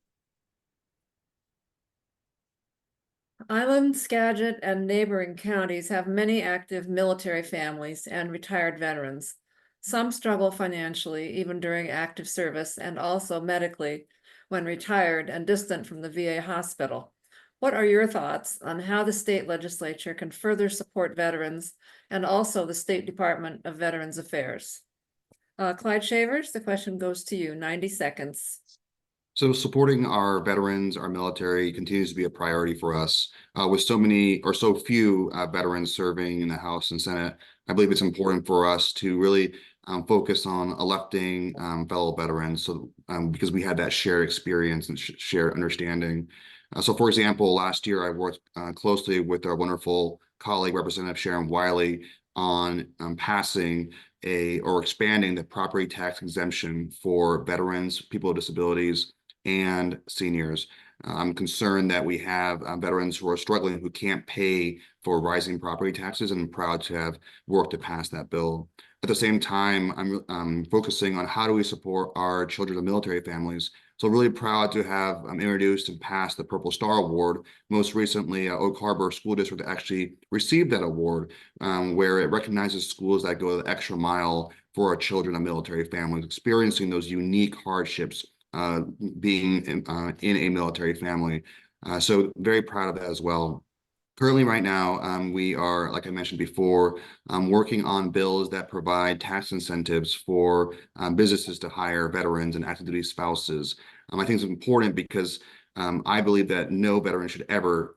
Island, Skagit, and neighboring counties have many active military families and retired veterans. Some struggle financially, even during active service, and also medically when retired and distant from the VA hospital. What are your thoughts on how the state legislature can further support veterans and also the State Department of Veterans Affairs? Clyde Shavers, the question goes to you, 90 seconds. So supporting our veterans, our military continues to be a priority for us. With so many or so few veterans serving in the House and Senate, I believe it's important for us to really focus on electing fellow veterans, so because we had that shared experience and shared understanding. So for example, last year I worked closely with our wonderful colleague, Representative Sharon Wiley, on passing or expanding the property tax exemption for veterans, people with disabilities, and seniors. I'm concerned that we have veterans who are struggling who can't pay for rising property taxes, and I'm proud to have worked to pass that bill. At the same time, I'm focusing on how do we support our children of military families. So really proud to have introduced and passed the Purple Star Award. Most recently, Oak Harbor School District actually received that award, where it recognizes schools that go the extra mile for our children of military families experiencing those unique hardships being in a military family. So very proud of that as well. Currently, right now, we are, like I mentioned before, working on bills that provide tax incentives for businesses to hire veterans and active duty spouses. I think it's important because I believe that no veteran should ever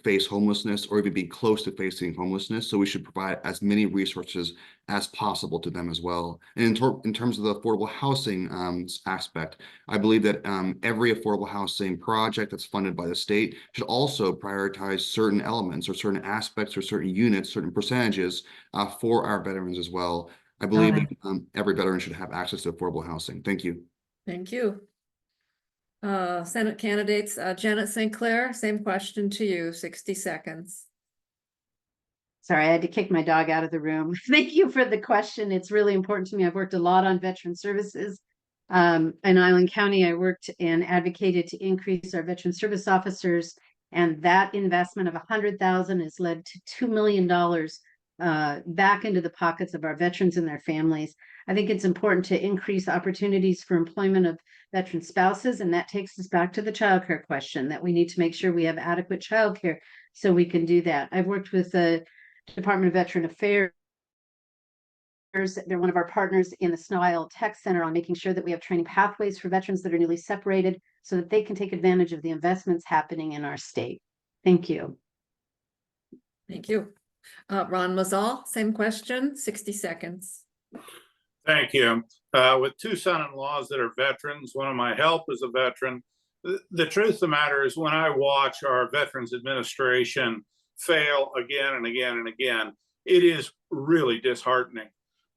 face homelessness or even be close to facing homelessness. So we should provide as many resources as possible to them as well. And in terms of the affordable housing aspect, I believe that every affordable housing project that's funded by the state should also prioritize certain elements or certain aspects or certain units, certain percentages for our veterans as well. I believe that every veteran should have access to affordable housing. Thank you. Thank you. Senate candidates, Janet St. Clair, same question to you, 60 seconds. Sorry, I had to kick my dog out of the room. Thank you for the question. It's really important to me. I've worked a lot on veteran services. In Island County, I worked and advocated to increase our veteran service officers, and that investment of $100,000 has led to $2 million back into the pockets of our veterans and their families. I think it's important to increase opportunities for employment of veteran spouses, and that takes us back to the childcare question, that we need to make sure we have adequate childcare so we can do that. I've worked with the Department of Veteran Affairs. They're one of our partners in the Snow Isle Tech Center on making sure that we have training pathways for veterans that are newly separated so that they can take advantage of the investments happening in our state. Thank you. Thank you. Ron Muzall, same question, 60 seconds. Thank you. With two son-in-laws that are veterans, one of my help is a veteran. The truth of the matter is when I watch our Veterans Administration fail again and again and again, it is really disheartening.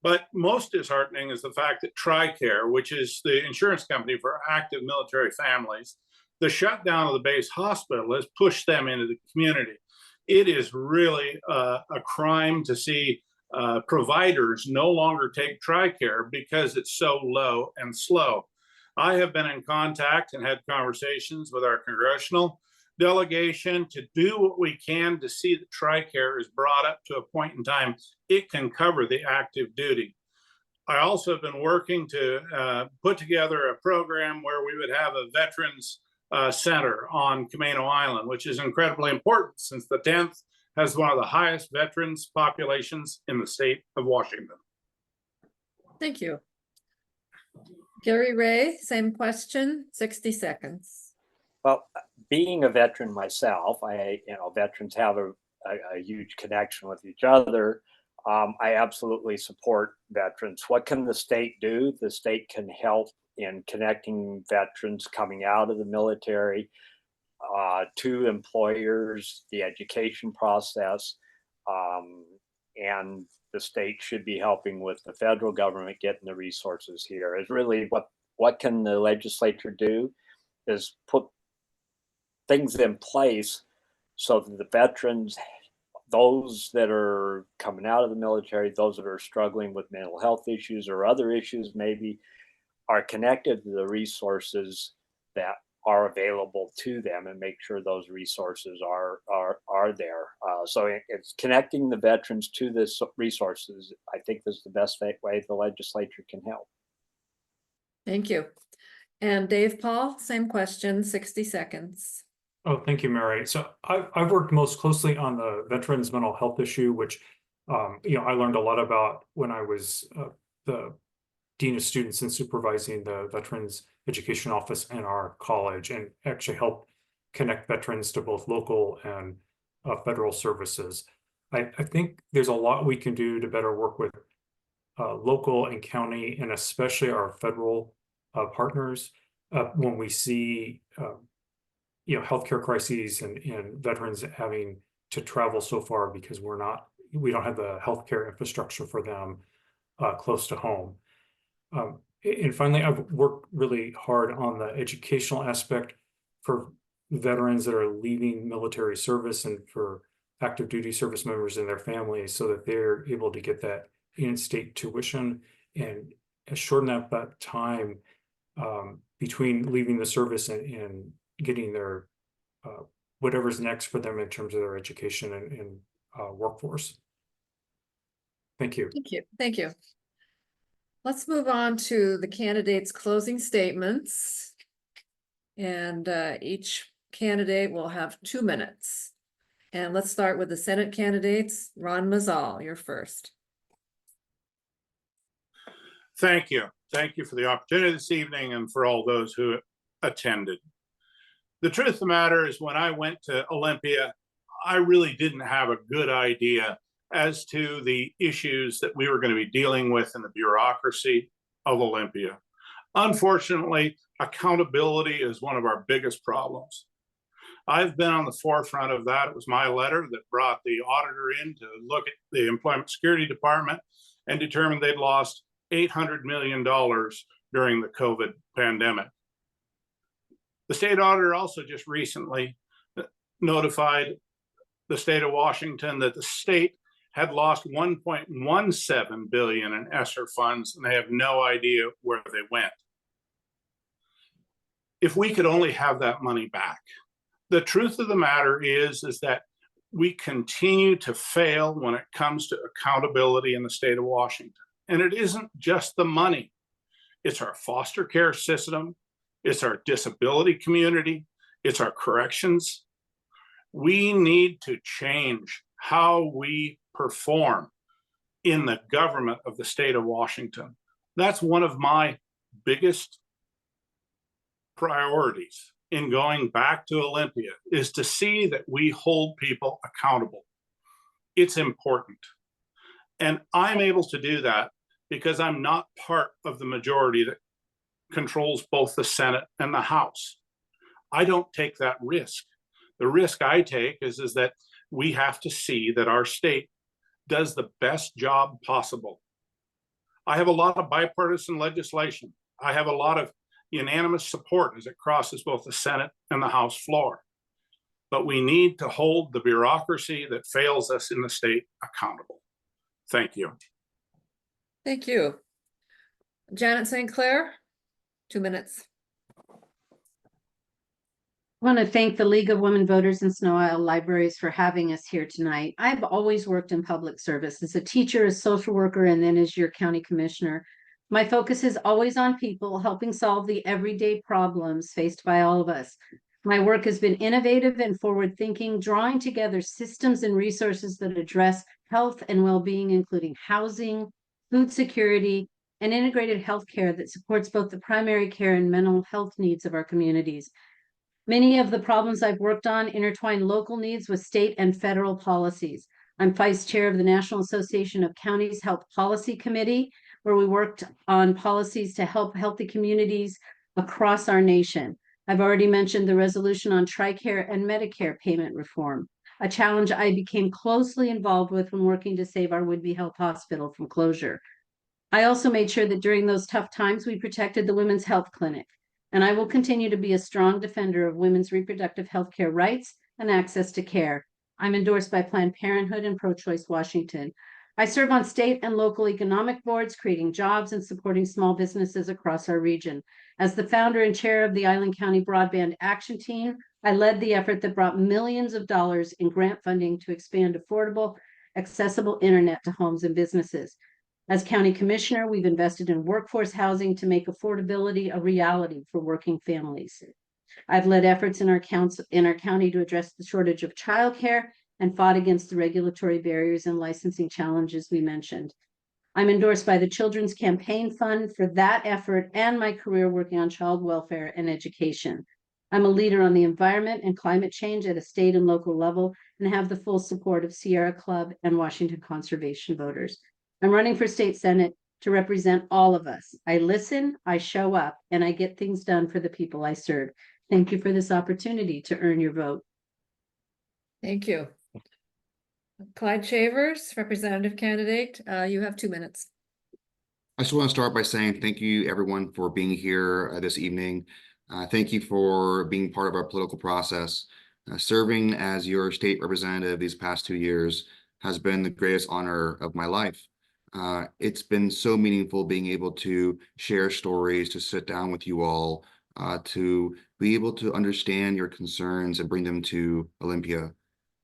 But most disheartening is the fact that TRICARE, which is the insurance company for active military families, the shutdown of the base hospital has pushed them into the community. It is really a crime to see providers no longer take TRICARE because it's so low and slow. I have been in contact and had conversations with our congressional delegation to do what we can to see that TRICARE is brought up to a point in time it can cover the active duty. I also have been working to put together a program where we would have a veterans center on Camino Island, which is incredibly important since the 10th has one of the highest veterans populations in the state of Washington. Thank you. Gary Wray, same question, 60 seconds. Well, being a veteran myself, veterans have a huge connection with each other. I absolutely support veterans. What can the state do? The state can help in connecting veterans coming out of the military to employers, the education process, and the state should be helping with the federal government getting the resources here. Is really what can the legislature do is put things in place so that the veterans, those that are coming out of the military, those that are struggling with mental health issues or other issues maybe, are connected to the resources that are available to them and make sure those resources are there. So it's connecting the veterans to this resources. I think this is the best way the legislature can help. Thank you. And Dave Paul, same question, 60 seconds. Oh, thank you, Mary. So I've worked most closely on the veterans' mental health issue, which I learned a lot about when I was the Dean of Students and supervising the Veterans Education Office in our college, and actually helped connect veterans to both local and federal services. I think there's a lot we can do to better work with local and county, and especially our federal partners when we see healthcare crises and veterans having to travel so far because we don't have the healthcare infrastructure for them close to home. And finally, I've worked really hard on the educational aspect for veterans that are leaving military service and for active duty service members and their families so that they're able to get that in-state tuition and shorten that time between leaving the service and getting their whatever's next for them in terms of their education and workforce. Thank you. Thank you. Thank you. Let's move on to the candidates' closing statements. And each candidate will have 2 minutes. And let's start with the Senate candidates. Ron Muzall, you're first. Thank you. Thank you for the opportunity this evening and for all those who attended. The truth of the matter is, when I went to Olympia, I really didn't have a good idea as to the issues that we were going to be dealing with in the bureaucracy of Olympia. Unfortunately, accountability is one of our biggest problems. I've been on the forefront of that. It was my letter that brought the auditor in to look at the Employment Security Department and determined they'd lost $800 million during the COVID pandemic. The state auditor also just recently notified the state of Washington that the state had lost $1.17 billion in ESSER funds, and they have no idea where they went. If we could only have that money back. The truth of the matter is that we continue to fail when it comes to accountability in the state of Washington. And it isn't just the money. It's our foster care system. It's our disability community. It's our corrections. We need to change how we perform in the government of the state of Washington. That's one of my biggest priorities in going back to Olympia, is to see that we hold people accountable. It's important. And I'm able to do that because I'm not part of the majority that controls both the Senate and the House. I don't take that risk. The risk I take is that we have to see that our state does the best job possible. I have a lot of bipartisan legislation. I have a lot of unanimous support as it crosses both the Senate and the House floor. But we need to hold the bureaucracy that fails us in the state accountable. Thank you. Thank you. Janet St. Clair, 2 minutes. I want to thank the League of Women Voters in Snow Isle Libraries for having us here tonight. I've always worked in public service as a teacher, as social worker, and then as your county commissioner. My focus is always on people, helping solve the everyday problems faced by all of us. My work has been innovative and forward-thinking, drawing together systems and resources that address health and well-being, including housing, food security, and integrated health care that supports both the primary care and mental health needs of our communities. Many of the problems I've worked on intertwine local needs with state and federal policies. I'm vice chair of the National Association of Counties Health Policy Committee, where we worked on policies to help healthy communities across our nation. I've already mentioned the resolution on TRICARE and Medicare payment reform, a challenge I became closely involved with when working to save our Whidbey Health Hospital from closure. I also made sure that during those tough times, we protected the Women's Health Clinic, and I will continue to be a strong defender of women's reproductive health care rights and access to care. I'm endorsed by Planned Parenthood and Pro-Choice Washington. I serve on state and local economic boards, creating jobs and supporting small businesses across our region. As the founder and chair of the Island County Broadband Action Team, I led the effort that brought millions of dollars in grant funding to expand affordable, accessible internet to homes and businesses. As county commissioner, we've invested in workforce housing to make affordability a reality for working families. I've led efforts in our county to address the shortage of childcare and fought against the regulatory barriers and licensing challenges we mentioned. I'm endorsed by the Children's Campaign Fund for that effort and my career working on child welfare and education. I'm a leader on the environment and climate change at a state and local level and have the full support of Sierra Club and Washington Conservation voters. I'm running for state senate to represent all of us. I listen, I show up, and I get things done for the people I serve. Thank you for this opportunity to earn your vote. Thank you. Clyde Shavers, representative candidate, you have 2 minutes. I just want to start by saying thank you everyone for being here this evening. Thank you for being part of our political process. Serving as your state representative these past 2 years has been the greatest honor of my life. It's been so meaningful being able to share stories, to sit down with you all, to be able to understand your concerns and bring them to Olympia.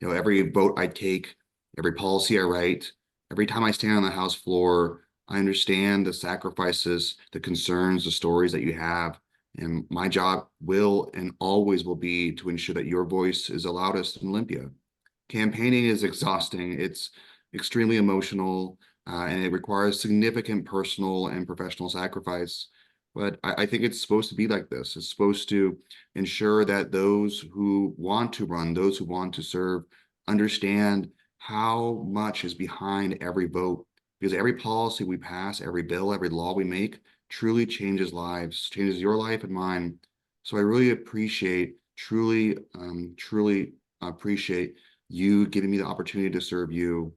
You know, every vote I take, every policy I write, every time I stand on the House floor, I understand the sacrifices, the concerns, the stories that you have. And my job will and always will be to ensure that your voice is the loudest in Olympia. Campaigning is exhausting. It's extremely emotional, and it requires significant personal and professional sacrifice. But I think it's supposed to be like this. It's supposed to ensure that those who want to run, those who want to serve, understand how much is behind every vote. Because every policy we pass, every bill, every law we make truly changes lives, changes your life and mine. So I really appreciate, truly appreciate you giving me the opportunity to serve you.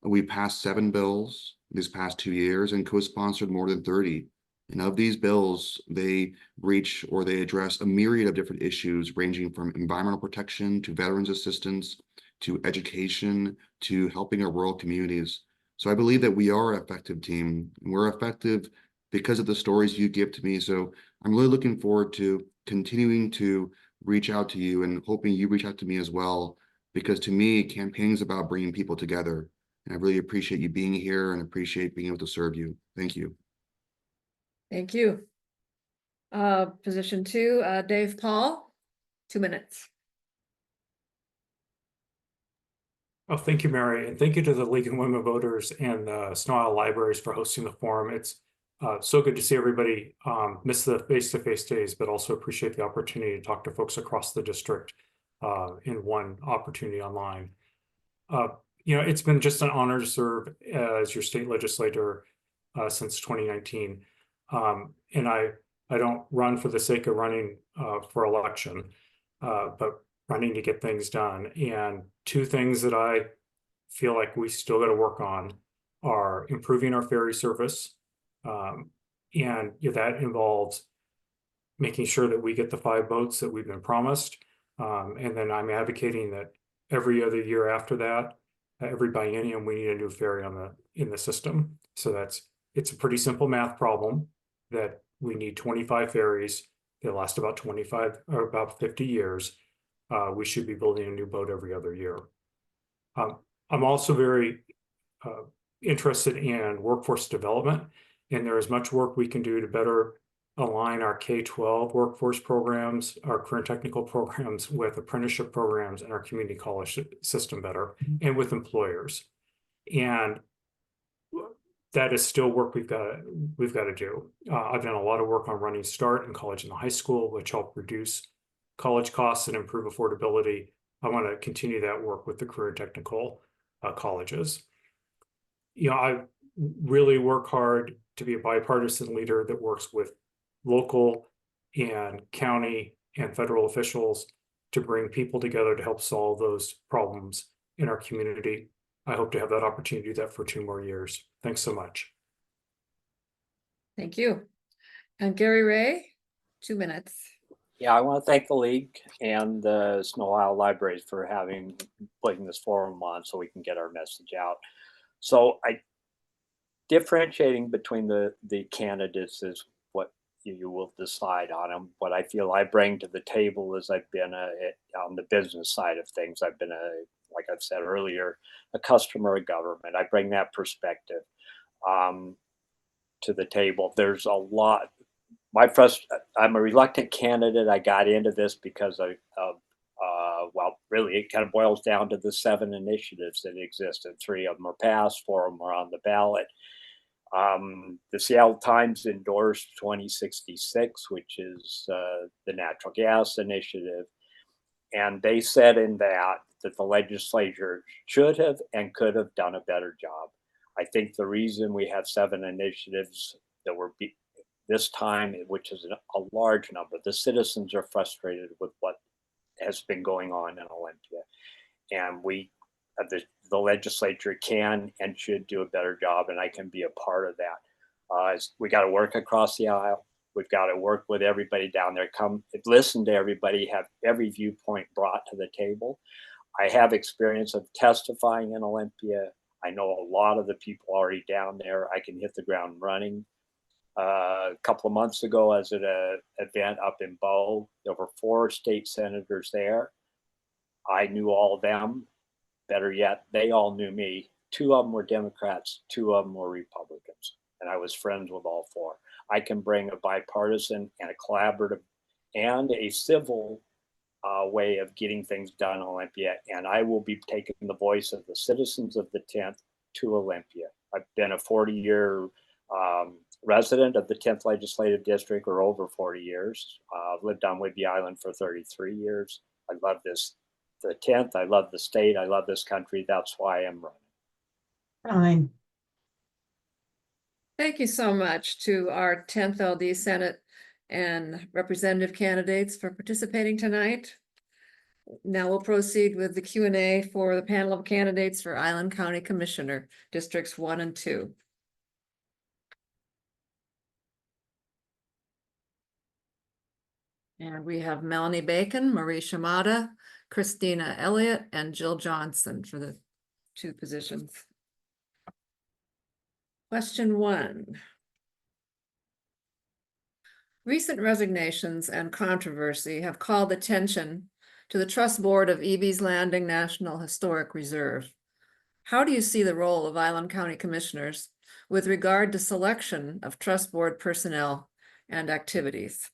We passed 7 bills these past 2 years and co-sponsored more than 30. And of these bills, they reach or they address a myriad of different issues, ranging from environmental protection to veterans assistance, to education, to helping our rural communities. So I believe that we are an effective team. We're effective because of the stories you give to me. So I'm really looking forward to continuing to reach out to you and hoping you reach out to me as well, because to me, campaigning is about bringing people together. And I really appreciate you being here and appreciate being able to serve you. Thank you. Thank you. Position 2, Dave Paul, 2 minutes. Oh, thank you, Mary, and thank you to the League of Women Voters and the Snow Isle Libraries for hosting the forum. It's so good to see everybody. Miss the face-to-face days, but also appreciate the opportunity to talk to folks across the district in one opportunity online. You know, it's been just an honor to serve as your state legislator since 2019. And I don't run for the sake of running for election, but running to get things done. And 2 things that I feel like we still got to work on are improving our ferry service. And you know, that involves making sure that we get the 5 boats that we've been promised. And then I'm advocating that every other year after that, every biennium, we need a new ferry in the system. So it's a pretty simple math problem that we need 25 ferries. They last about 25 or about 50 years. We should be building a new boat every other year. I'm also very interested in workforce development, and there is much work we can do to better align our K-12 workforce programs, our career technical programs, with apprenticeship programs and our community college system better, and with employers. And that is still work we've got to do. I've done a lot of work on Running Start in college and high school, which help reduce college costs and improve affordability. I want to continue that work with the career technical colleges. You know, I really work hard to be a bipartisan leader that works with local and county and federal officials to bring people together to help solve those problems in our community. I hope to have that opportunity to do that for 2 more years. Thanks so much. Thank you. And Gary Wray, 2 minutes. Yeah, I want to thank the League and the Snow Isle Libraries for putting this forum on so we can get our message out. So differentiating between the candidates is what you will decide on them. What I feel I bring to the table is I've been on the business side of things. I've been like I've said earlier, a customer of government. I bring that perspective to the table. There's a lot. I'm a reluctant candidate. I got into this because well, really, it kind of boils down to the 7 initiatives that exist, and 3 of them are passed, 4 of them are on the ballot. The Seattle Times endorsed 2066, which is the natural gas initiative. And they said in that the legislature should have and could have done a better job. I think the reason we have 7 initiatives that were this time, which is a large number, the citizens are frustrated with what has been going on in Olympia. And the legislature can and should do a better job, and I can be a part of that. We got to work across the aisle We've got to work with everybody down there, come listen to everybody, have every viewpoint brought to the table. I have experience of testifying in Olympia. I know a lot of the people already down there. I can hit the ground running. A couple of months ago, I was at an event up in Bow. There were 4 state senators there. I knew all of them. Better yet, they all knew me. 2 of them were Democrats, 2 of them were Republicans, and I was friends with all 4. I can bring a bipartisan and a collaborative and a civil way of getting things done in Olympia, and I will be taking the voice of the citizens of the 10th to Olympia. I've been a 40-year resident of the 10th Legislative District, or over 40 years. I've lived on Whidbey Island for 33 years. I love this, the 10th. I love the state. I love this country. That's why I'm running. Fine. Thank you so much to our 10th LD Senate and representative candidates for participating tonight. Now we'll proceed with the Q&A for the panel of candidates for Island County Commissioner, Districts 1 and 2. And we have Melanie Bacon, Marie Shimada, Christina Elliot, and Jill Johnson for the 2 positions. Question 1. Recent resignations and controversy have called attention to the Trust Board of Eby's Landing National Historic Reserve. How do you see the role of Island County Commissioners with regard to selection of Trust Board personnel and activities?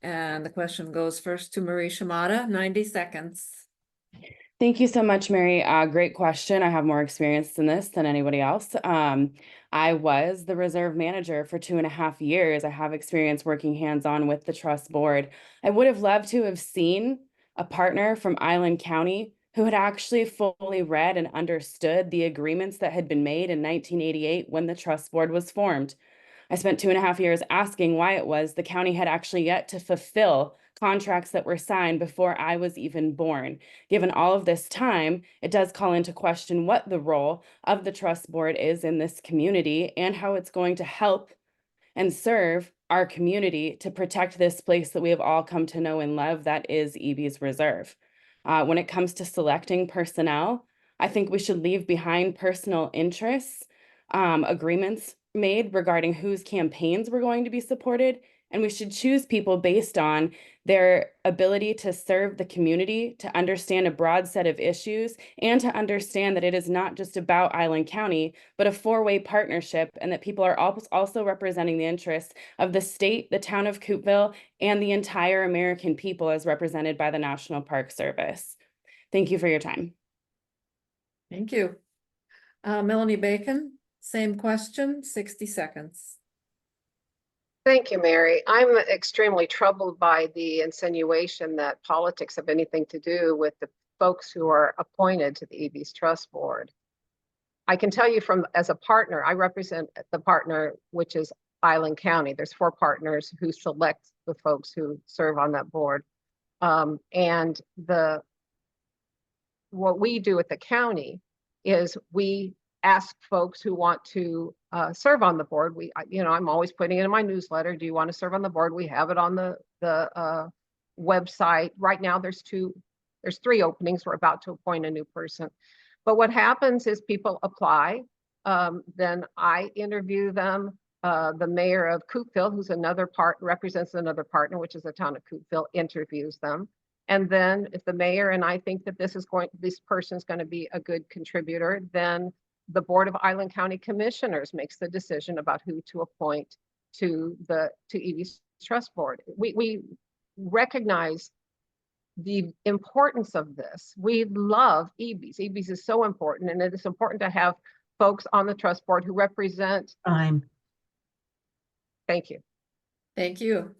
And the question goes first to Marie Shimada, 90 seconds. Thank you so much, Mary. Great question. I have more experience in this than anybody else. I was the reserve manager for 2.5 years. I have experience working hands-on with the trust board. I would have loved to have seen a partner from Island County who had actually fully read and understood the agreements that had been made in 1988 when the trust board was formed. I spent 2.5 years asking why it was the county had actually yet to fulfill contracts that were signed before I was even born. Given all of this time, it does call into question what the role of the trust board is in this community and how it's going to help and serve our community to protect this place that we have all come to know and love, that is Eby's Reserve. When it comes to selecting personnel, I think we should leave behind personal interests, agreements made regarding whose campaigns were going to be supported, and we should choose people based on their ability to serve the community, to understand a broad set of issues, and to understand that it is not just about Island County, but a 4-way partnership, and that people are also representing the interests of the state, the town of Coupeville, and the entire American people as represented by the National Park Service. Thank you for your time. Thank you. Melanie Bacon, same question, 60 seconds. Thank you, Mary. I'm extremely troubled by the insinuation that politics have anything to do with the folks who are appointed to the Eby's Trust Board. I can tell you as a partner, I represent the partner, which is Island County. There's 4 partners who select the folks who serve on that board. And what we do at the county is we ask folks who want to serve on the board. I'm always putting it in my newsletter. Do you want to serve on the board? We have it on the website. Right now there's 3 openings. We're about to appoint a new person. But what happens is people apply. Then I interview them. The mayor of Coupeville, who's represents another partner, which is the town of Coupeville, interviews them. And then if the mayor and I think that this person's going to be a good contributor, then the Board of Island County Commissioners makes the decision about who to appoint to Eby's Trust Board. We recognize the importance of this. We love Eby's. Eby's is so important, and it is important to have folks on the trust board who represent. Fine. Thank you. Thank you.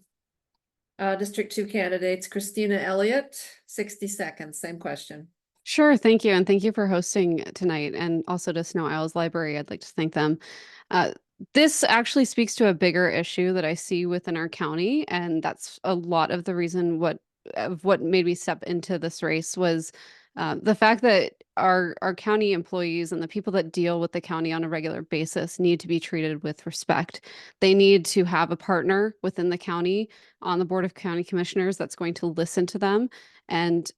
District 2 candidates, Christina Elliot, 60 seconds, same question. Sure, thank you. And thank you for hosting tonight, and also to Snow Isles Library. I'd like to thank them. This actually speaks to a bigger issue that I see within our county, and that's a lot of the reason what made me step into this race was The fact that our county employees and the people that deal with the county on a regular basis need to be treated with respect. They need to have a partner within the county on the Board of County Commissioners that's going to listen to them and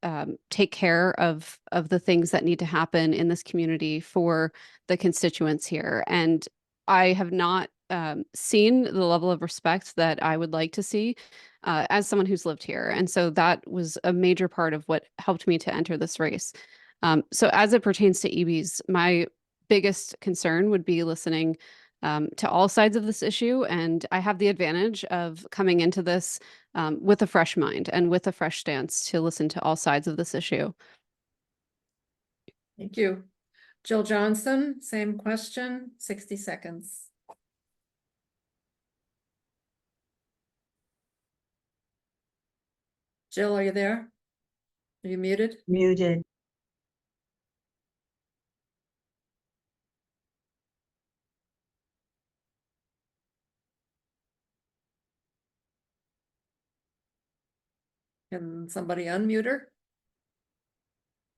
take care of the things that need to happen in this community for the constituents here. And I have not seen the level of respect that I would like to see as someone who's lived here. And so that was a major part of what helped me to enter this race. So as it pertains to EBs, my biggest concern would be listening to all sides of this issue. And I have the advantage of coming into this with a fresh mind and with a fresh stance to listen to all sides of this issue. Thank you. Jill Johnson, same question, 60 seconds. Jill, are you there? Are you muted? Muted. Can somebody unmute her?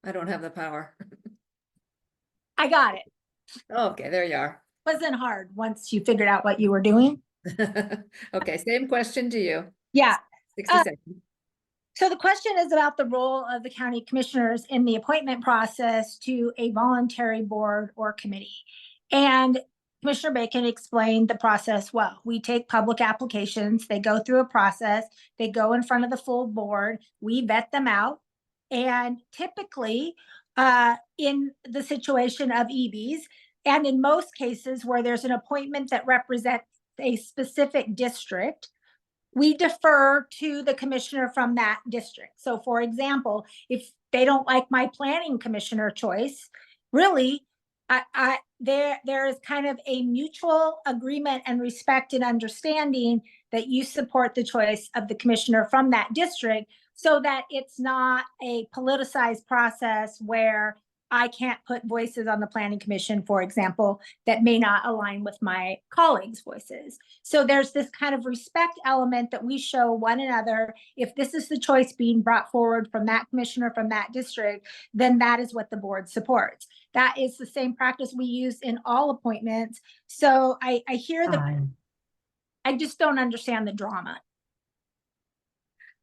I don't have the power. I got it. Okay, there you are. Wasn't hard once you figured out what you were doing. Okay, same question to you. Yeah. 60 seconds. So the question is about the role of the county commissioners in the appointment process to a voluntary board or committee. And Commissioner Bacon explained the process well. We take public applications, they go through a process, they go in front of the full board, we vet them out. And typically, in the situation of EBs, and in most cases where there's an appointment that represents a specific district, we defer to the commissioner from that district. So for example, if they don't like my planning commissioner choice, really, there is kind of a mutual agreement and respect and understanding that you support the choice of the commissioner from that district, so that it's not a politicized process where I can't put voices on the planning commission, for example, that may not align with my colleagues' voices. So there's this kind of respect element that we show one another. If this is the choice being brought forward from that commissioner from that district, then that is what the board supports. That is the same practice we use in all appointments. So I hear the, I just don't understand the drama.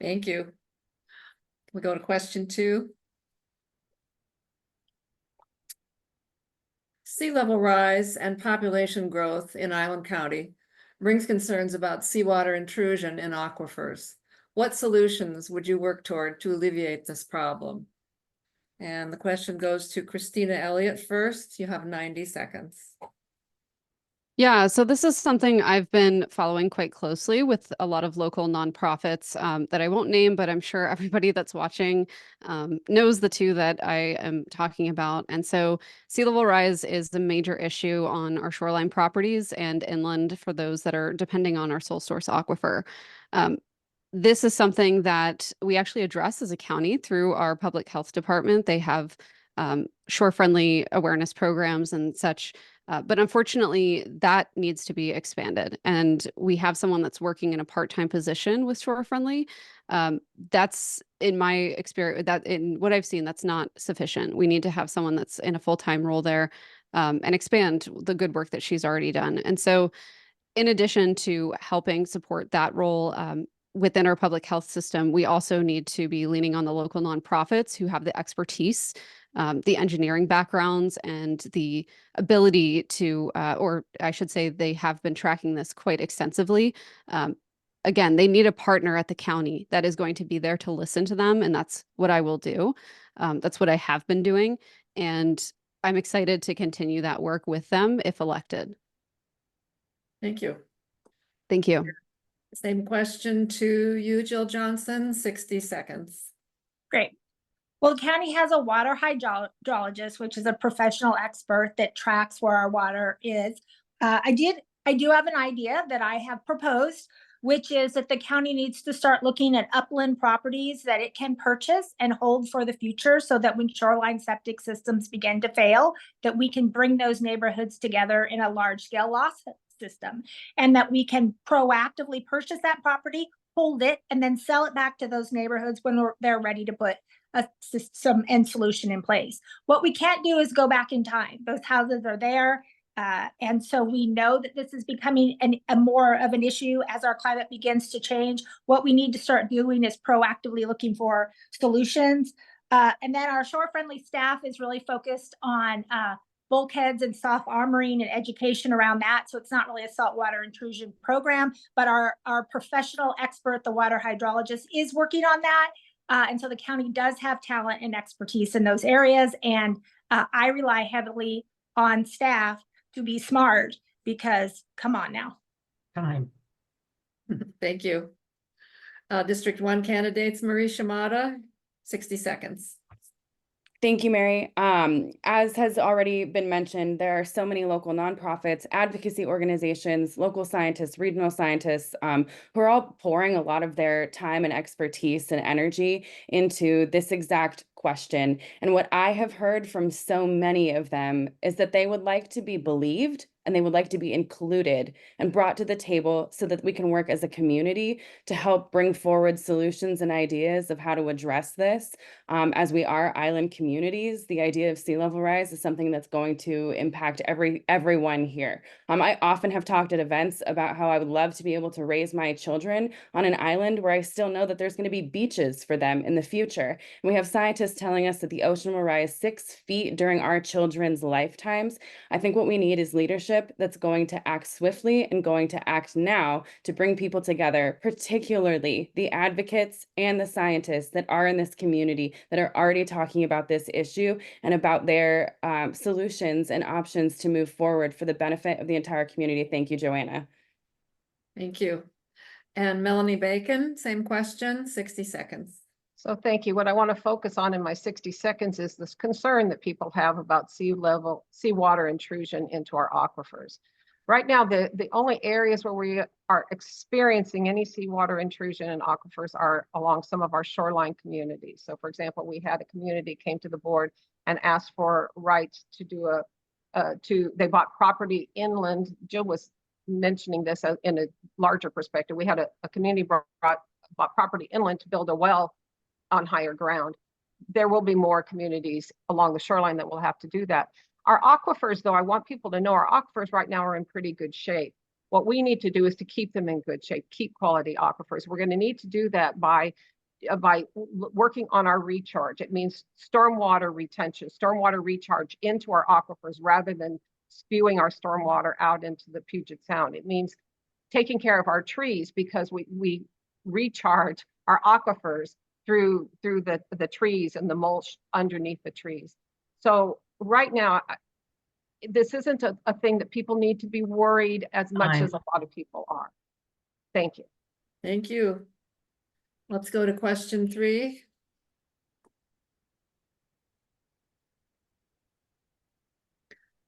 Thank you. We go to question 2. Sea level rise and population growth in Island County brings concerns about seawater intrusion in aquifers. What solutions would you work toward to alleviate this problem? And the question goes to Christina Elliot first. You have 90 seconds. Yeah, so this is something I've been following quite closely with a lot of local nonprofits that I won't name, but I'm sure everybody that's watching knows the two that I am talking about. And so sea level rise is a major issue on our shoreline properties and inland for those that are depending on our sole source aquifer. This is something that we actually address as a county through our public health department. They have shore-friendly awareness programs and such. But unfortunately, that needs to be expanded. And we have someone that's working in a part-time position with Shore Friendly. That's in my experience, that in what I've seen, that's not sufficient. We need to have someone that's in a full-time role there and expand the good work that she's already done. And so in addition to helping support that role within our public health system, we also need to be leaning on the local nonprofits who have the expertise, the engineering backgrounds, and the ability to, or I should say, they have been tracking this quite extensively. Again, they need a partner at the county that is going to be there to listen to them, and that's what I will do. That's what I have been doing, and I'm excited to continue that work with them if elected. Thank you. Thank you. Same question to you, Jill Johnson, 60 seconds. Great. Well, the county has a water hydrologist, which is a professional expert that tracks where our water is. I do have an idea that I have proposed, which is that the county needs to start looking at upland properties that it can purchase and hold for the future, so that when shoreline septic systems begin to fail, that we can bring those neighborhoods together in a large scale loss system, and that we can proactively purchase that property, hold it, and then sell it back to those neighborhoods when they're ready to put a system and solution in place. What we can't do is go back in time. Those houses are there. And so we know that this is becoming a more of an issue as our climate begins to change. What we need to start doing is proactively looking for solutions. And then our shore-friendly staff is really focused on bulkheads and soft armoring and education around that. So it's not really a saltwater intrusion program, but our professional expert, the water hydrologist, is working on that. And so the county does have talent and expertise in those areas. And I rely heavily on staff to be smart, because come on now. Time. Thank you. District 1 candidates, Marie Shimada, 60 seconds. Thank you, Mary. As has already been mentioned, there are so many local nonprofits, advocacy organizations, local scientists, regional scientists, who are all pouring a lot of their time and expertise and energy into this exact question. And what I have heard from so many of them is that they would like to be believed and they would like to be included and brought to the table so that we can work as a community to help bring forward solutions and ideas of how to address this. As we are island communities, the idea of sea level rise is something that's going to impact everyone here. I often have talked at events about how I would love to be able to raise my children on an island where I still know that there's going to be beaches for them in the future. And we have scientists telling us that the ocean will rise 6 feet during our children's lifetimes. I think what we need is leadership that's going to act swiftly and going to act now to bring people together, particularly the advocates and the scientists that are in this community that are already talking about this issue and about their solutions and options to move forward for the benefit of the entire community. Thank you, Joanna. Thank you. And Melanie Bacon, same question, 60 seconds. So thank you. What I want to focus on in my 60 seconds is this concern that people have about seawater intrusion into our aquifers. Right now, the only areas where we are experiencing any seawater intrusion in aquifers are along some of our shoreline communities. So for example, we had a community came to the board and asked for rights to do they bought property inland. Jill was mentioning this in a larger perspective. We had a community bought property inland to build a well on higher ground. There will be more communities along the shoreline that will have to do that. Our aquifers, though, I want people to know our aquifers right now are in pretty good shape. What we need to do is to keep them in good shape, keep quality aquifers. We're going to need to do that by working on our recharge. It means stormwater retention, stormwater recharge into our aquifers rather than spewing our stormwater out into the Puget Sound. It means taking care of our trees, because we recharge our aquifers through the trees and the mulch underneath the trees. So right now, this isn't a thing that people need to be worried as much as a lot of people are. Thank you. Thank you. Let's go to question 3.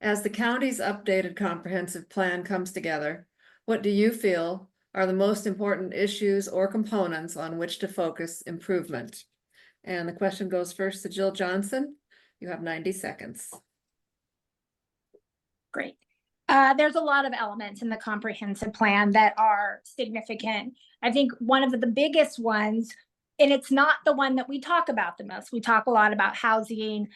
As the county's updated comprehensive plan comes together, what do you feel are the most important issues or components on which to focus improvement? And the question goes first to Jill Johnson. You have 90 seconds. Great. There's a lot of elements in the comprehensive plan that are significant. I think one of the biggest ones, and it's not the one that we talk about the most. We talk a lot about housing.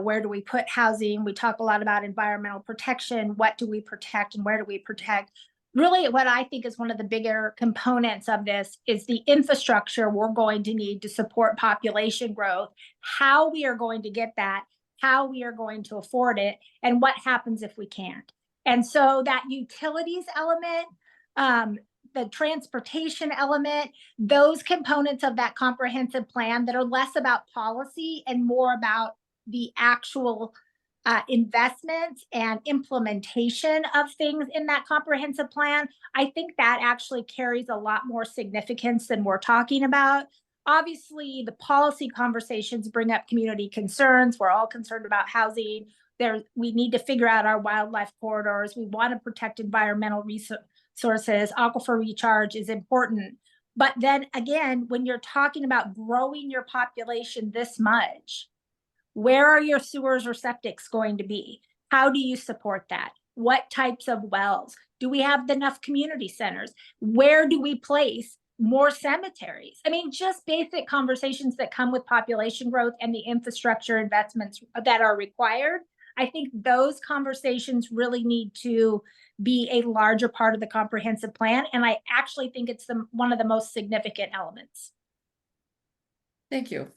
Where do we put housing? We talk a lot about environmental protection. What do we protect and where do we protect? Really, what I think is one of the bigger components of this is the infrastructure we're going to need to support population growth, how we are going to get that, how we are going to afford it, and what happens if we can't. And so that utilities element, the transportation element, those components of that comprehensive plan that are less about policy and more about the actual investments and implementation of things in that comprehensive plan, I think that actually carries a lot more significance than we're talking about. Obviously, the policy conversations bring up community concerns. We're all concerned about housing. We need to figure out our wildlife corridors. We want to protect environmental resources. Aquifer recharge is important. But then again, when you're talking about growing your population this much, where are your sewers or septics going to be? How do you support that? What types of wells? Do we have enough community centers? Where do we place more cemeteries. I mean, just basic conversations that come with population growth and the infrastructure investments that are required. I think those conversations really need to be a larger part of the comprehensive plan. And I actually think it's one of the most significant elements. Thank you.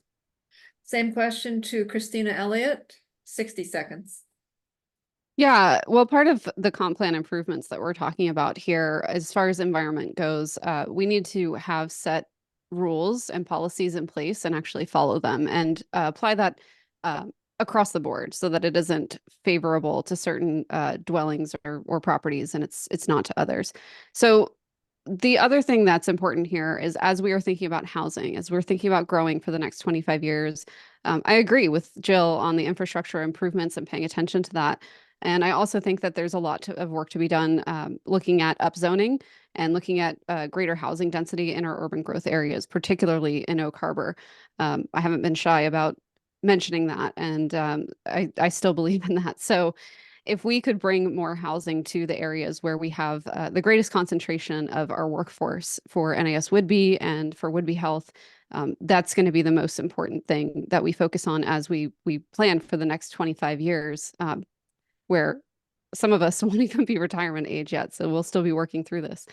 Same question to Christina Elliott, 60 seconds. Yeah, well, part of the comp plan improvements that we're talking about here, as far as environment goes, we need to have set rules and policies in place and actually follow them and apply that across the board so that it isn't favorable to certain dwellings or properties and it's not to others. So the other thing that's important here is as we are thinking about housing, as we're thinking about growing for the next 25 years, I agree with Jill on the infrastructure improvements and paying attention to that. And I also think that there's a lot of work to be done looking at upzoning and looking at greater housing density in our urban growth areas, particularly in Oak Harbor. I haven't been shy about mentioning that, and I still believe in that. So if we could bring more housing to the areas where we have the greatest concentration of our workforce for NAS Whidbey and for Whidbey Health, that's going to be the most important thing that we focus on as we plan for the next 25 years, where some of us won't even be retirement age yet. So we'll still be working through this.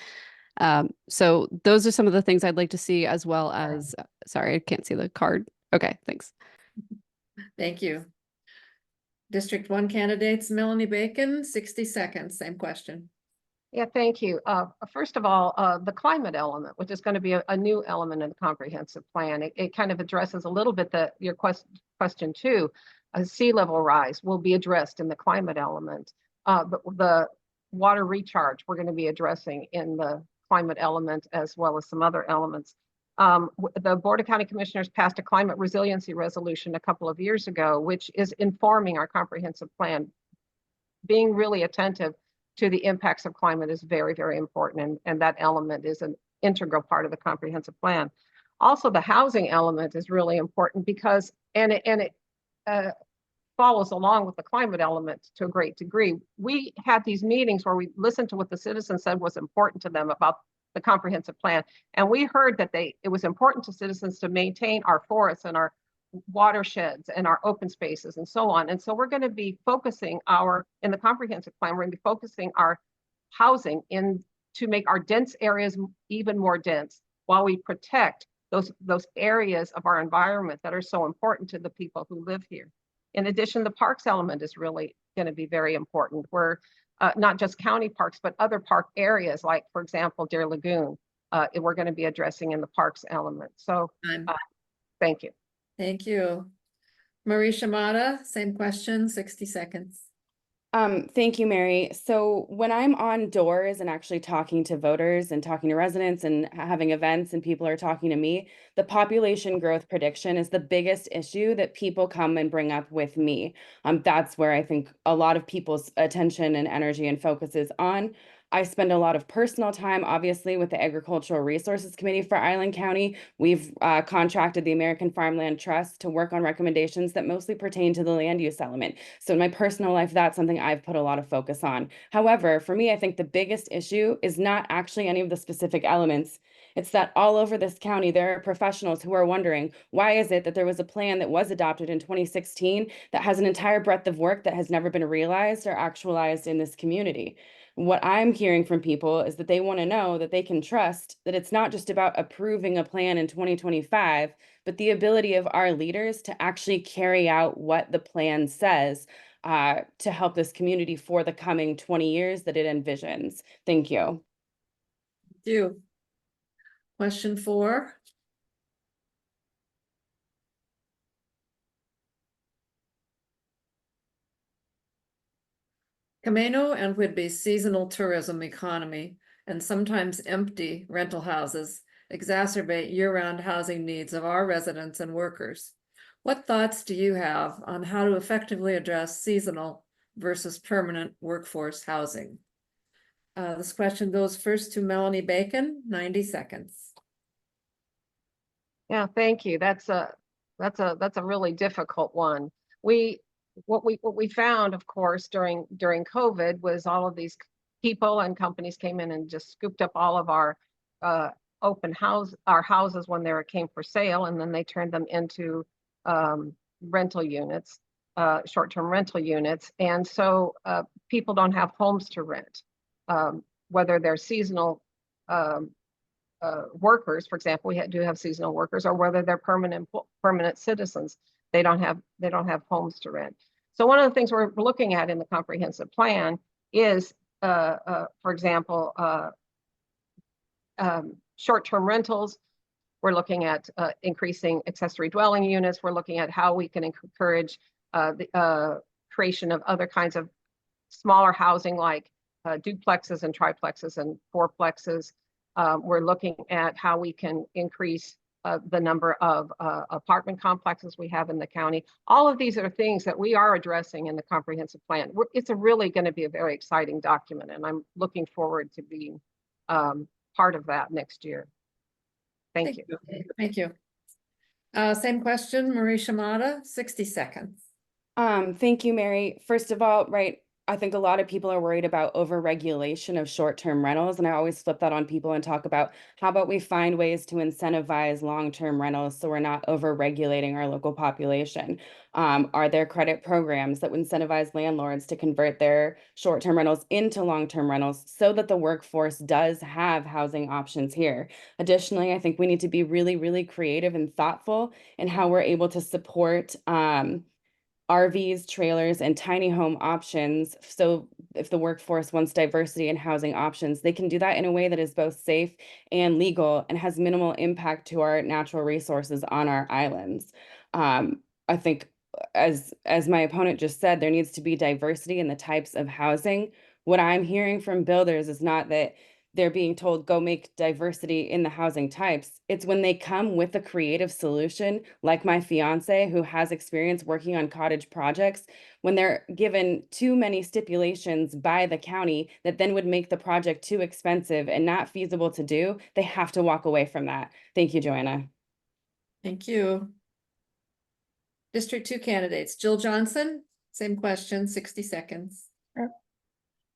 So those are some of the things I'd like to see, as well as, sorry, I can't see the card. Okay, thanks. Thank you. District 1 candidates, Melanie Bacon, 60 seconds, same question. Yeah, thank you. First of all, the climate element, which is going to be a new element in the comprehensive plan. It kind of addresses a little bit your question too. Sea level rise will be addressed in the climate element, but the water recharge we're going to be addressing in the climate element as well as some other elements. The Board of County Commissioners passed a climate resiliency resolution a couple of years ago, which is informing our comprehensive plan. Being really attentive to the impacts of climate is very, very important, and that element is an integral part of the comprehensive plan. Also, the housing element is really important because, and it follows along with the climate element to a great degree. We had these meetings where we listened to what the citizens said was important to them about the comprehensive plan. And we heard that it was important to citizens to maintain our forests and our watersheds and our open spaces and so on. And so we're going to be focusing in the comprehensive plan, we're going to be focusing our housing to make our dense areas even more dense while we protect those areas of our environment that are so important to the people who live here. In addition, the parks element is really going to be very important. We're not just county parks, but other park areas, like, for example, Deer Lagoon, we're going to be addressing in the parks element. So thank you. Thank you. Marie Shimada, same question, 60 seconds. Thank you, Mary. So when I'm on doors and actually talking to voters and talking to residents and having events and people are talking to me, the population growth prediction is the biggest issue that people come and bring up with me. That's where I think a lot of people's attention and energy and focus is on. I spend a lot of personal time, obviously, with the Agricultural Resources Committee for Island County. We've contracted the American Farmland Trust to work on recommendations that mostly pertain to the land use element. So in my personal life, that's something I've put a lot of focus on. However, for me, I think the biggest issue is not actually any of the specific elements. It's that all over this county, there are professionals who are wondering, why is it that there was a plan that was adopted in 2016 that has an entire breadth of work that has never been realized or actualized in this community? What I'm hearing from people is that they want to know that they can trust that it's not just about approving a plan in 2025, but the ability of our leaders to actually carry out what the plan says to help this community for the coming 20 years that it envisions. Thank you. Thank you. Question 4. Camino and Whidbey's seasonal tourism economy and sometimes empty rental houses exacerbate year-round housing needs of our residents and workers. What thoughts do you have on how to effectively address seasonal versus permanent workforce housing? This question goes first to Melanie Bacon, 90 seconds. Yeah, thank you. That's a really difficult one. What we found, of course, during COVID was all of these people and companies came in and just scooped up all of our open our houses when they came for sale, and then they turned them into rental units, short-term rental units. And so people don't have homes to rent, whether they're seasonal workers, for example, we do have seasonal workers, or whether they're permanent citizens, they don't have homes to rent. So one of the things we're looking at in the comprehensive plan is, for example, short-term rentals. We're looking at increasing accessory dwelling units. We're looking at how we can encourage the creation of other kinds of smaller housing, like duplexes and triplexes and fourplexes. We're looking at how we can increase the number of apartment complexes we have in the county. All of these are things that we are addressing in the comprehensive plan. It's really going to be a very exciting document, and I'm looking forward to being part of that next year. Thank you. Thank you. Same question, Marie Shimada, 60 seconds. Thank you, Mary. First of all, right, I think a lot of people are worried about over-regulation of short-term rentals, and I always flip that on people and talk about how about we find ways to incentivize long-term rentals so we're not over-regulating our local population. Are there credit programs that would incentivize landlords to convert their short-term rentals into long-term rentals so that the workforce does have housing options here? Additionally, I think we need to be really, really creative and thoughtful in how we're able to support RVs, trailers, and tiny home options. So if the workforce wants diversity in housing options, they can do that in a way that is both safe and legal and has minimal impact to our natural resources on our islands. I think as my opponent just said, there needs to be diversity in the types of housing. What I'm hearing from builders is not that they're being told, go make diversity in the housing types. It's when they come with a creative solution, like my fiance, who has experience working on cottage projects, when they're given too many stipulations by the county that then would make the project too expensive and not feasible to do, they have to walk away from that. Thank you, Joanna. Thank you. District 2 candidates, Jill Johnson, same question, 60 seconds.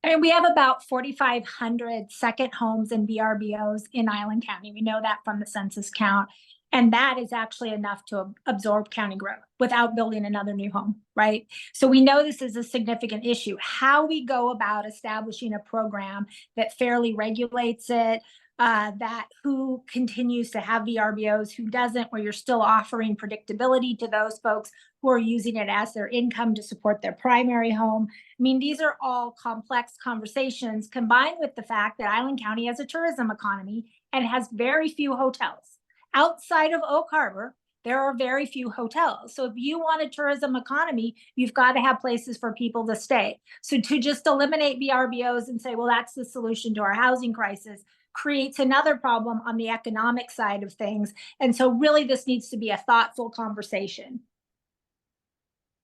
I mean, we have about 4,500 second homes and VRBOs in Island County. We know that from the census count. And that is actually enough to absorb county growth without building another new home, right? So we know this is a significant issue. How we go about establishing a program that fairly regulates it, that who continues to have VRBOs, who doesn't, where you're still offering predictability to those folks who are using it as their income to support their primary home. I mean, these are all complex conversations combined with the fact that Island County has a tourism economy and has very few hotels. Outside of Oak Harbor, there are very few hotels. So if you want a tourism economy, you've got to have places for people to stay. So to just eliminate VRBOs and say, well, that's the solution to our housing crisis, creates another problem on the economic side of things. And so really this needs to be a thoughtful conversation.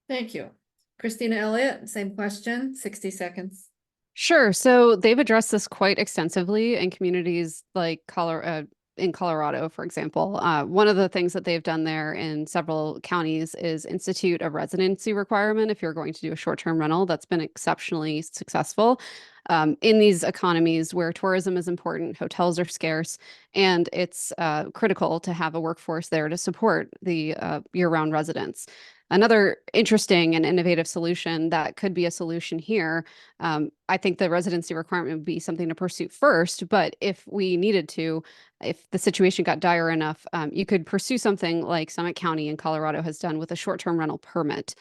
Thank you. Christina Elliott, same question, 60 seconds. Sure. So they've addressed this quite extensively in communities like Colorado, for example. One of the things that they've done there in several counties is institute a residency requirement if you're going to do a short-term rental. That's been exceptionally successful. In these economies where tourism is important, hotels are scarce, and it's critical to have a workforce there to support the year-round residents. Another interesting and innovative solution that could be a solution here, I think the residency requirement would be something to pursue first, but if we needed to, if the situation got dire enough, you could pursue something like Summit County in Colorado has done with a short-term rental permit.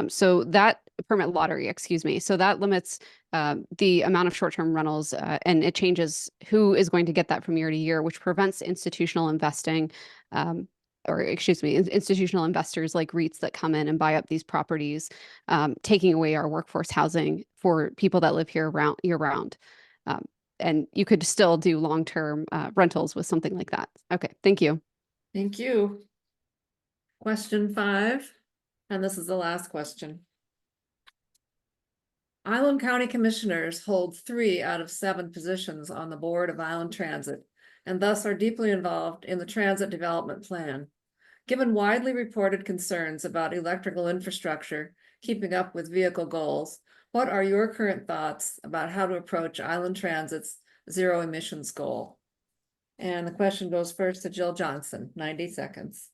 So that permit lottery, excuse me. So that limits the amount of short-term rentals and it changes who is going to get that from year to year, which prevents institutional investing, institutional investors like REITs that come in and buy up these properties, taking away our workforce housing for people that live here year round. And you could still do long-term rentals with something like that. Okay, thank you. Thank you. Question 5, and this is the last question. Island County Commissioners hold 3 out of 7 positions on the Board of Island Transit, and thus are deeply involved in the Transit Development Plan. Given widely reported concerns about electrical infrastructure keeping up with vehicle goals, what are your current thoughts about how to approach Island Transit's zero emissions goal? And the question goes first to Jill Johnson, 90 seconds.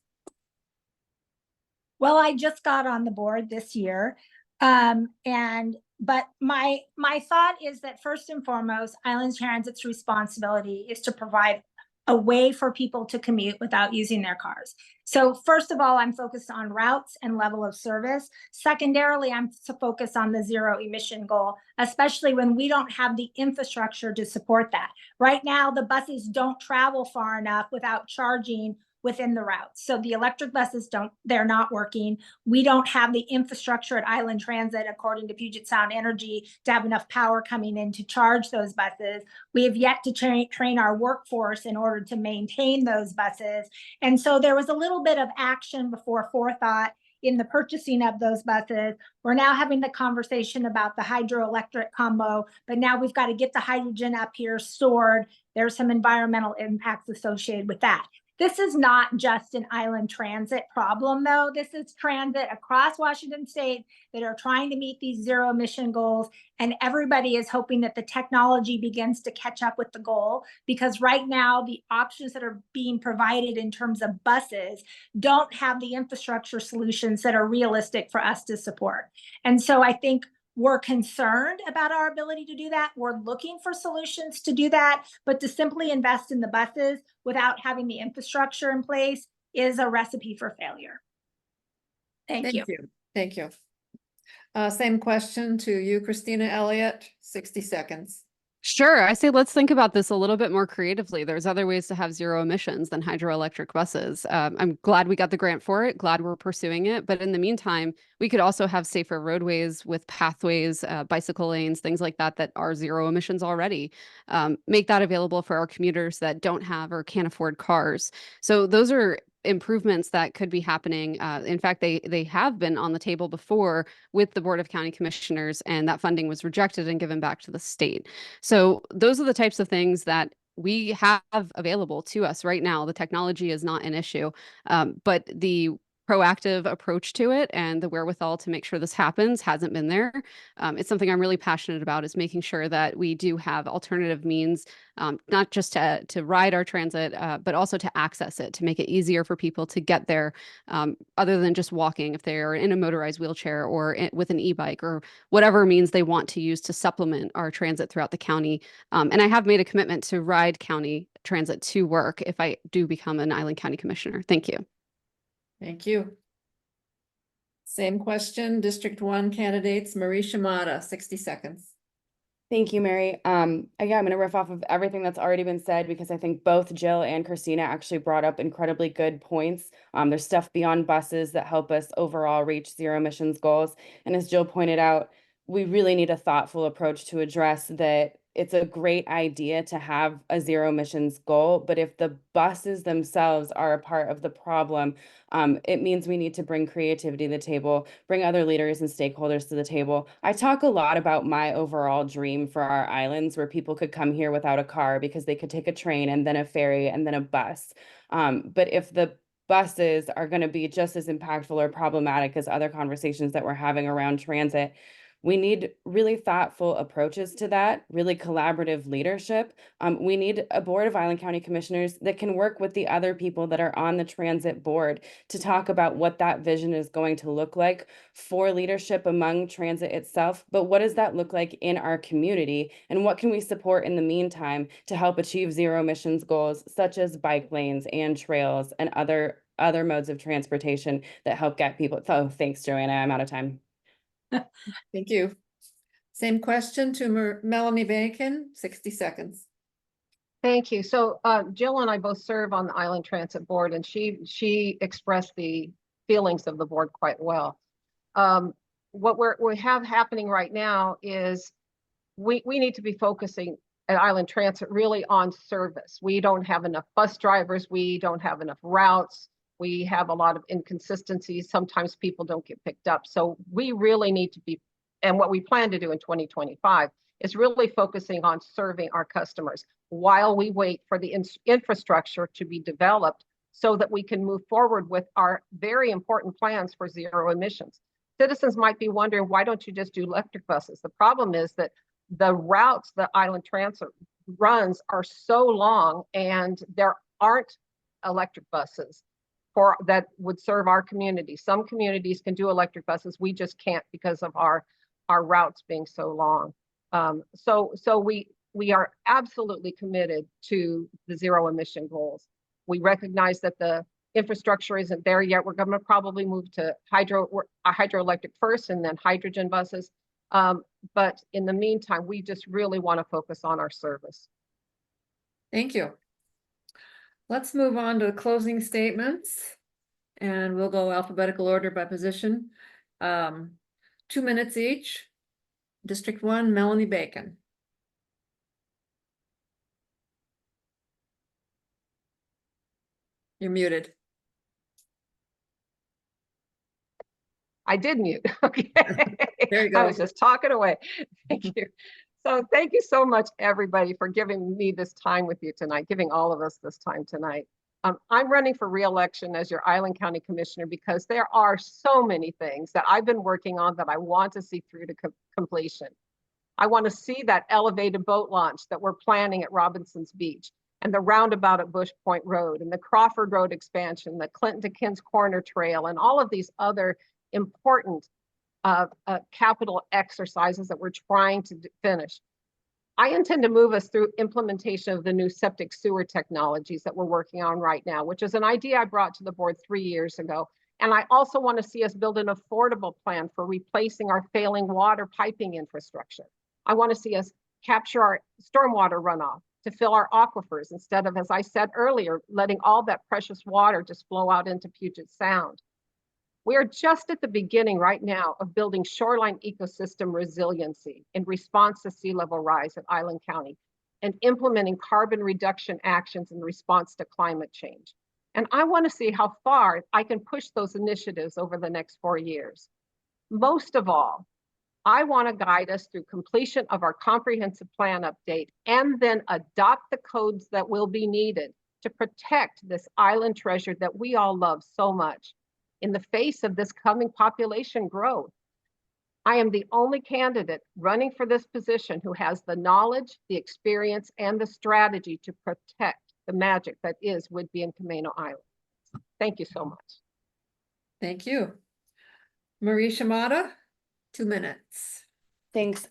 Well, I just got on the board this year. But my thought is that first and foremost, Island Transit's responsibility is to provide a way for people to commute without using their cars. So first of all, I'm focused on routes and level of service. Secondarily, I'm focused on the zero emission goal, especially when we don't have the infrastructure to support that. Right now, the buses don't travel far enough without charging within the routes. So the electric buses they're not working. We don't have the infrastructure at Island Transit, according to Puget Sound Energy, to have enough power coming in to charge those buses. We have yet to train our workforce in order to maintain those buses. And so there was a little bit of action before forethought in the purchasing of those buses. We're now having the conversation about the hydroelectric combo, but now we've got to get the hydrogen up here stored. There's some environmental impacts associated with that. This is not just an Island Transit problem, though. This is transit across Washington State that are trying to meet these zero emission goals. And everybody is hoping that the technology begins to catch up with the goal, because right now the options that are being provided in terms of buses don't have the infrastructure solutions that are realistic for us to support. And so I think we're concerned about our ability to do that. We're looking for solutions to do that, but to simply invest in the buses without having the infrastructure in place is a recipe for failure. Thank you. Thank you. Same question to you, Christina. Elliot, 60 seconds. Sure. I say let's think about this a little bit more creatively. There's other ways to have zero emissions than hydroelectric buses. I'm glad we got the grant for it, glad we're pursuing it. But in the meantime, we could also have safer roadways with pathways, bicycle lanes, things like that, that are zero emissions already. Make that available for our commuters that don't have or can't afford cars. So those are improvements that could be happening. In fact, they have been on the table before with the Board of County Commissioners, and that funding was rejected and given back to the state. So those are the types of things that we have available to us right now. The technology is not an issue, but the proactive approach to it and the wherewithal to make sure this happens hasn't been there. It's something I'm really passionate about, is making sure that we do have alternative means, not just to ride our transit, but also to access it, to make it easier for people to get there, other than just walking if they're in a motorized wheelchair or with an e-bike or whatever means they want to use to supplement our transit throughout the county. And I have made a commitment to ride county transit to work if I do become an Island County Commissioner. Thank you. Thank you. Same question, District 1 candidates, Marie Shimada, 60 seconds. Thank you, Mary. Again, I'm going to riff off of everything that's already been said, because I think both Jill and Christina actually brought up incredibly good points. There's stuff beyond buses that help us overall reach zero emissions goals. And as Jill pointed out, we really need a thoughtful approach to address that. It's a great idea to have a zero emissions goal, but if the buses themselves are a part of the problem, it means we need to bring creativity to the table, bring other leaders and stakeholders to the table. I talk a lot about my overall dream for our islands, where people could come here without a car because they could take a train and then a ferry and then a bus. But if the buses are going to be just as impactful or problematic as other conversations that we're having around transit, we need really thoughtful approaches to that, really collaborative leadership. We need a board of Island County Commissioners that can work with the other people that are on the transit board to talk about what that vision is going to look like for leadership among transit itself. But what does that look like in our community? And what can we support in the meantime to help achieve zero emissions goals, such as bike lanes and trails and other modes of transportation that help get people. So thanks, Joanna. I'm out of time. Thank you. Same question to Melanie Bacon, 60 seconds. Thank you. So Jill and I both serve on the Island Transit Board, and she expressed the feelings of the board quite well. What we have happening right now is we need to be focusing at Island Transit really on service. We don't have enough bus drivers. We don't have enough routes. We have a lot of inconsistencies. Sometimes people don't get picked up. So we really need to be, and what we plan to do in 2025 is really focusing on serving our customers while we wait for the infrastructure to be developed so that we can move forward with our very important plans for zero emissions. Citizens might be wondering, why don't you just do electric buses? The problem is that the routes that Island Transit runs are so long and there aren't electric buses for that would serve our community. Some communities can do electric buses. We just can't because of our routes being so long. So we are absolutely committed to the zero emission goals. We recognize that the infrastructure isn't there yet. We're going to probably move to hydroelectric first and then hydrogen buses. But in the meantime, we just really want to focus on our service. Thank you. Let's move on to the closing statements, and we'll go alphabetical order by position. 2 minutes each. District 1, Melanie Bacon. You're muted. I did mute. Okay. There you I go. was just talking away. Thank you. So thank you so much, everybody, for giving me this time with you tonight, giving all of us this time tonight. I'm running for re-election as your Island County Commissioner because there are so many things that I've been working on that I want to see through to completion. I want to see that elevated boat launch that we're planning at Robinson's Beach, and the roundabout at Bush Point Road, and the Crawford Road expansion, the Clinton to Kins Corner Trail, and all of these other important capital exercises that we're trying to finish. I intend to move us through implementation of the new septic sewer technologies that we're working on right now, which is an idea I brought to the board 3 years ago. And I also want to see us build an affordable plan for replacing our failing water piping infrastructure. I want to see us capture our stormwater runoff to fill our aquifers instead of, as I said earlier, letting all that precious water just flow out into Puget Sound. We are just at the beginning right now of building shoreline ecosystem resiliency in response to sea level rise at Island County and implementing carbon reduction actions in response to climate change. And I want to see how far I can push those initiatives over the next 4 years. Most of all, I want to guide us through completion of our comprehensive plan update and then adopt the codes that will be needed to protect this island treasure that we all love so much in the face of this coming population growth. I am the only candidate running for this position who has the knowledge, the experience, and the strategy to protect the magic that is Whidbey and Camano Islands. Thank you so much. Thank you. Marie Shimada, 2 minutes. Thanks.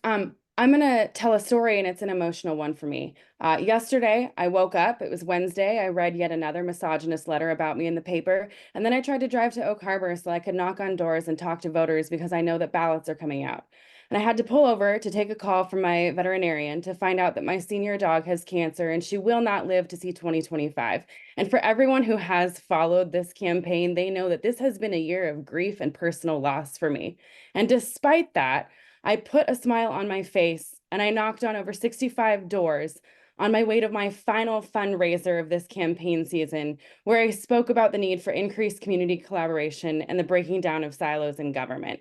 I'm going to tell a story, and it's an emotional one for me. Yesterday, I woke up. It was Wednesday. I read yet another misogynist letter about me in the paper. And then I tried to drive to Oak Harbor so I could knock on doors and talk to voters because I know that ballots are coming out. And I had to pull over to take a call from my veterinarian to find out that my senior dog has cancer and she will not live to see 2025. And for everyone who has followed this campaign, they know that this has been a year of grief and personal loss for me. And despite that, I put a smile on my face and I knocked on over 65 doors on my way to my final fundraiser of this campaign season, where I spoke about the need for increased community collaboration and the breaking down of silos in government.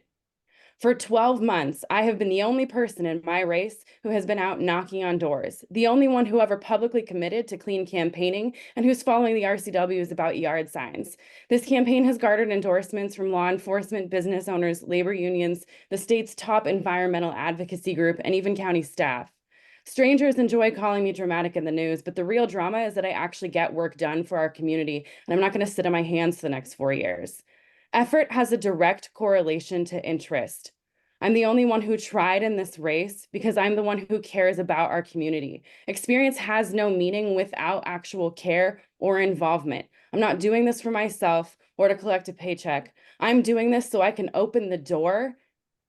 For 12 months, I have been the only person in my race who has been out knocking on doors, the only one who ever publicly committed to clean campaigning and who's following the RCWs about yard signs. This campaign has garnered endorsements from law enforcement, business owners, labor unions, the state's top environmental advocacy group, and even county staff. Strangers enjoy calling me dramatic in the news, but the real drama is that I actually get work done for our community, and I'm not going to sit on my hands for the next 4 years. Effort has a direct correlation to interest. I'm the only one who tried in this race because I'm the one who cares about our community. Experience has no meaning without actual care or involvement. I'm not doing this for myself or to collect a paycheck. I'm doing this so I can open the door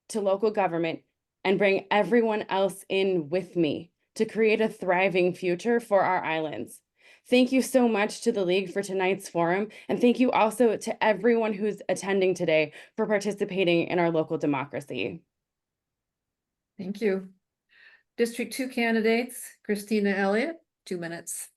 to local government and bring everyone else in with me to create a thriving future for our islands. Thank you so much to the League for tonight's forum, and thank you also to everyone who's attending today for participating in our local democracy. Thank you. District 2 candidates, Christina, Elliot, 2 minutes.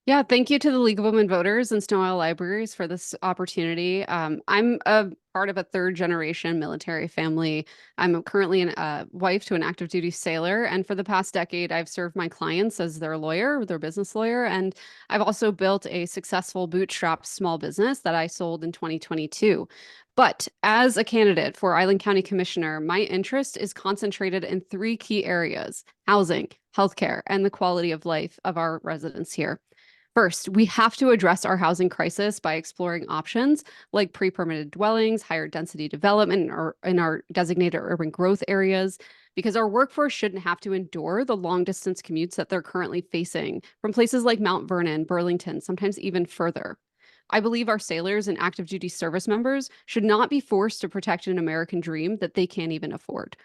Yeah, thank you to the League of Women Voters and Snow Isle Libraries for this opportunity. I'm a part of a 3rd-generation military family. I'm currently a wife to an active duty sailor, and for the past decade, I've served my clients as their lawyer, their business lawyer, and I've also built a successful bootstrapped small business that I sold in 2022. But as a candidate for Island County Commissioner, my interest is concentrated in 3 key areas: housing, healthcare, and the quality of life of our residents here. First, we have to address our housing crisis by exploring options like pre-permitted dwellings, higher density development in our designated urban growth areas, because our workforce shouldn't have to endure the long distance commutes that they're currently facing from places like Mount Vernon, Burlington, sometimes even further. I believe our sailors and active duty service members should not be forced to protect an American dream that they can't even afford.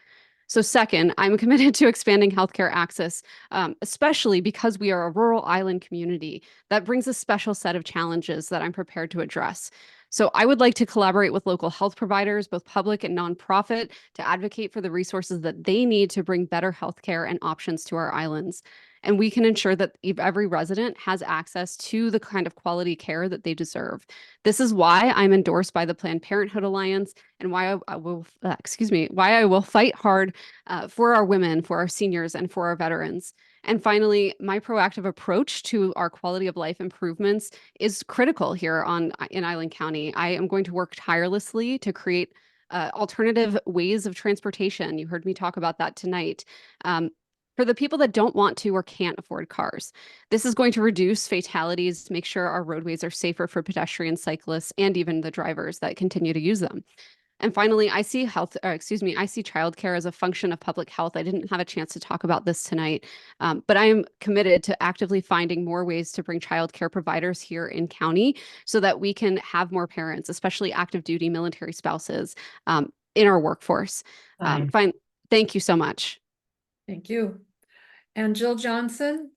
So second, I'm committed to expanding healthcare access, especially because we are a rural island community that brings a special set of challenges that I'm prepared to address. So I would like to collaborate with local health providers, both public and nonprofit, to advocate for the resources that they need to bring better healthcare and options to our islands. And we can ensure that every resident has access to the kind of quality care that they deserve. This is why I'm endorsed by the Planned Parenthood Alliance and why I will fight hard for our women, for our seniors, and for our veterans. And finally, my proactive approach to our quality of life improvements is critical here in Island County. I am going to work tirelessly to create alternative ways of transportation. You heard me talk about that tonight. For the people that don't want to or can't afford cars. This is going to reduce fatalities, make sure our roadways are safer for pedestrians, cyclists, and even the drivers that continue to use them. And finally, I see childcare as a function of public health. I didn't have a chance to talk about this tonight, but I am committed to actively finding more ways to bring childcare providers here in county so that we can have more parents, especially active duty military spouses, in our workforce. Thank you so much. Thank you. And Jill Johnson,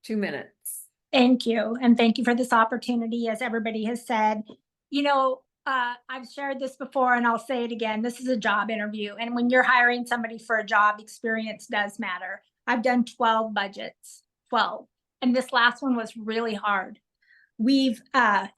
2 minutes. Thank you. And thank you for this opportunity. As everybody has said, you know, I've shared this before and I'll say it again. This is a job interview. And when you're hiring somebody for a job, experience does matter. I've done 12 budgets, 12. And this last one was really hard. We've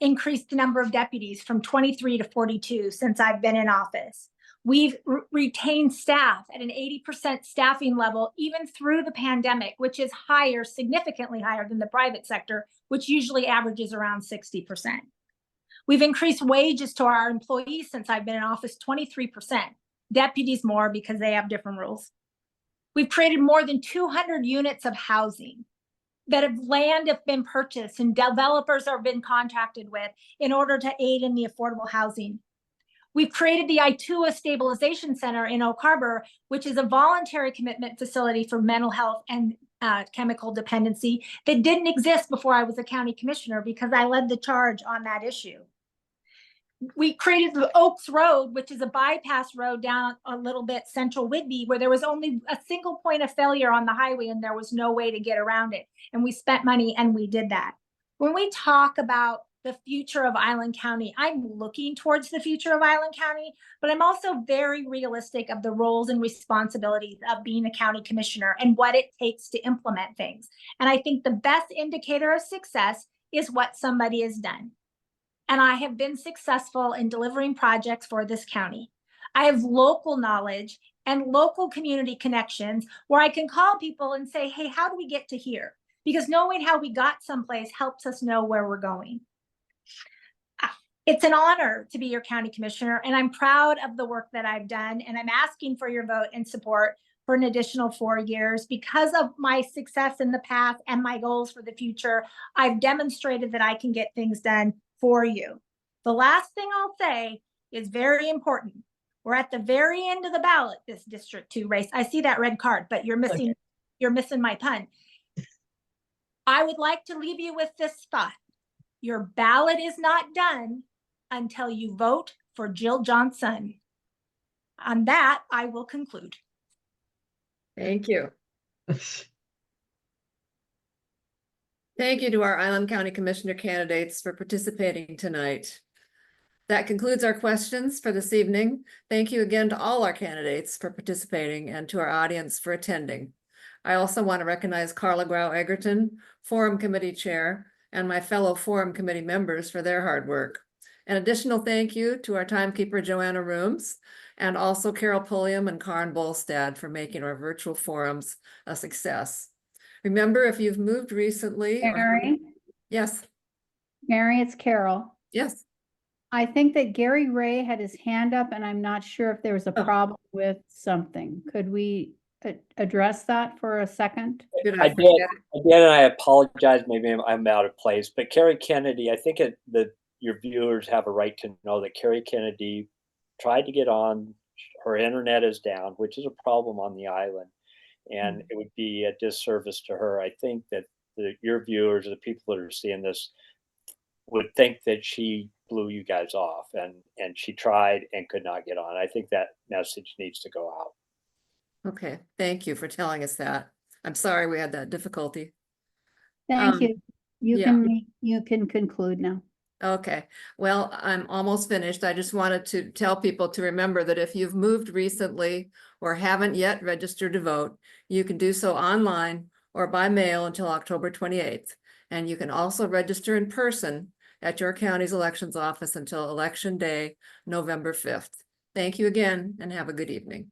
increased the number of deputies from 23 to 42 since I've been in office. We've retained staff at an 80% staffing level, even through the pandemic, which is higher, significantly higher than the private sector, which usually averages around 60%. We've increased wages to our employees since I've been in office, 23%. Deputies more because they have different rules. We've created more than 200 units of housing that have land have been purchased and developers have been contracted with in order to aid in the affordable housing. We've created the ITUA Stabilization Center in Oak Harbor, which is a voluntary commitment facility for mental health and chemical dependency that didn't exist before I was a county commissioner because I led the charge on that issue. We created the Oaks Road, which is a bypass road down a little bit central Whidbey, where there was only a single point of failure on the highway and there was no way to get around it. And we spent money and we did that. When we talk about the future of Island County, I'm looking towards the future of Island County, but I'm also very realistic of the roles and responsibilities of being a county commissioner and what it takes to implement things. And I think the best indicator of success is what somebody has done. And I have been successful in delivering projects for this county. I have local knowledge and local community connections where I can call people and say, hey, how do we get to here? Because knowing how we got someplace helps us know where we're going. It's an honor to be your county commissioner, and I'm proud of the work that I've done, and I'm asking for your vote and support for an additional 4 years. Because of my success in the past and my goals for the future, I've demonstrated that I can get things done for you. The last thing I'll say is very important. We're at the very end of the ballot, this District 2 race. I see that red card, but you're missing my pun. I would like to leave you with this thought. Your ballot is not done until you vote for Jill Johnson. On that, I will conclude. Thank you. Thank you to our Island County Commissioner candidates for participating tonight. That concludes our questions for this evening. Thank you again to all our candidates for participating and to our audience for attending. I also want to recognize Carla Grau-Egerton, Forum Committee Chair, and my fellow Forum Committee members for their hard work. An additional thank you to our timekeeper, Joanna Rooms, and also Carol Pulliam and Karen Bolstad for making our virtual forums a success. Remember, if you've moved recently. Mary? Yes. Mary, it's Carol. Yes. I think that Gary Wray had his hand up and I'm not sure if there was a problem with something. Could we address that for a second? Did I I did, forget? and I apologize, maybe I'm out of place, but Carrie Kennedy, I think your viewers have a right to know that Carrie Kennedy tried to get on, her internet is down, which is a problem on the island. And it would be a disservice to her. I think that your viewers, the people that are seeing this, would think that she blew you guys off, and she tried and could not get on. I think that message needs to go out. Okay, thank you for telling us that. I'm sorry we had that difficulty. Thank Um, you. yeah. You can conclude now. Okay, well, I'm almost finished. I just wanted to tell people to remember that if you've moved recently or haven't yet registered to vote, you can do so online or by mail until October 28th. And you can also register in person at your county's elections office until Election Day, November 5th. Thank you again and have a good evening.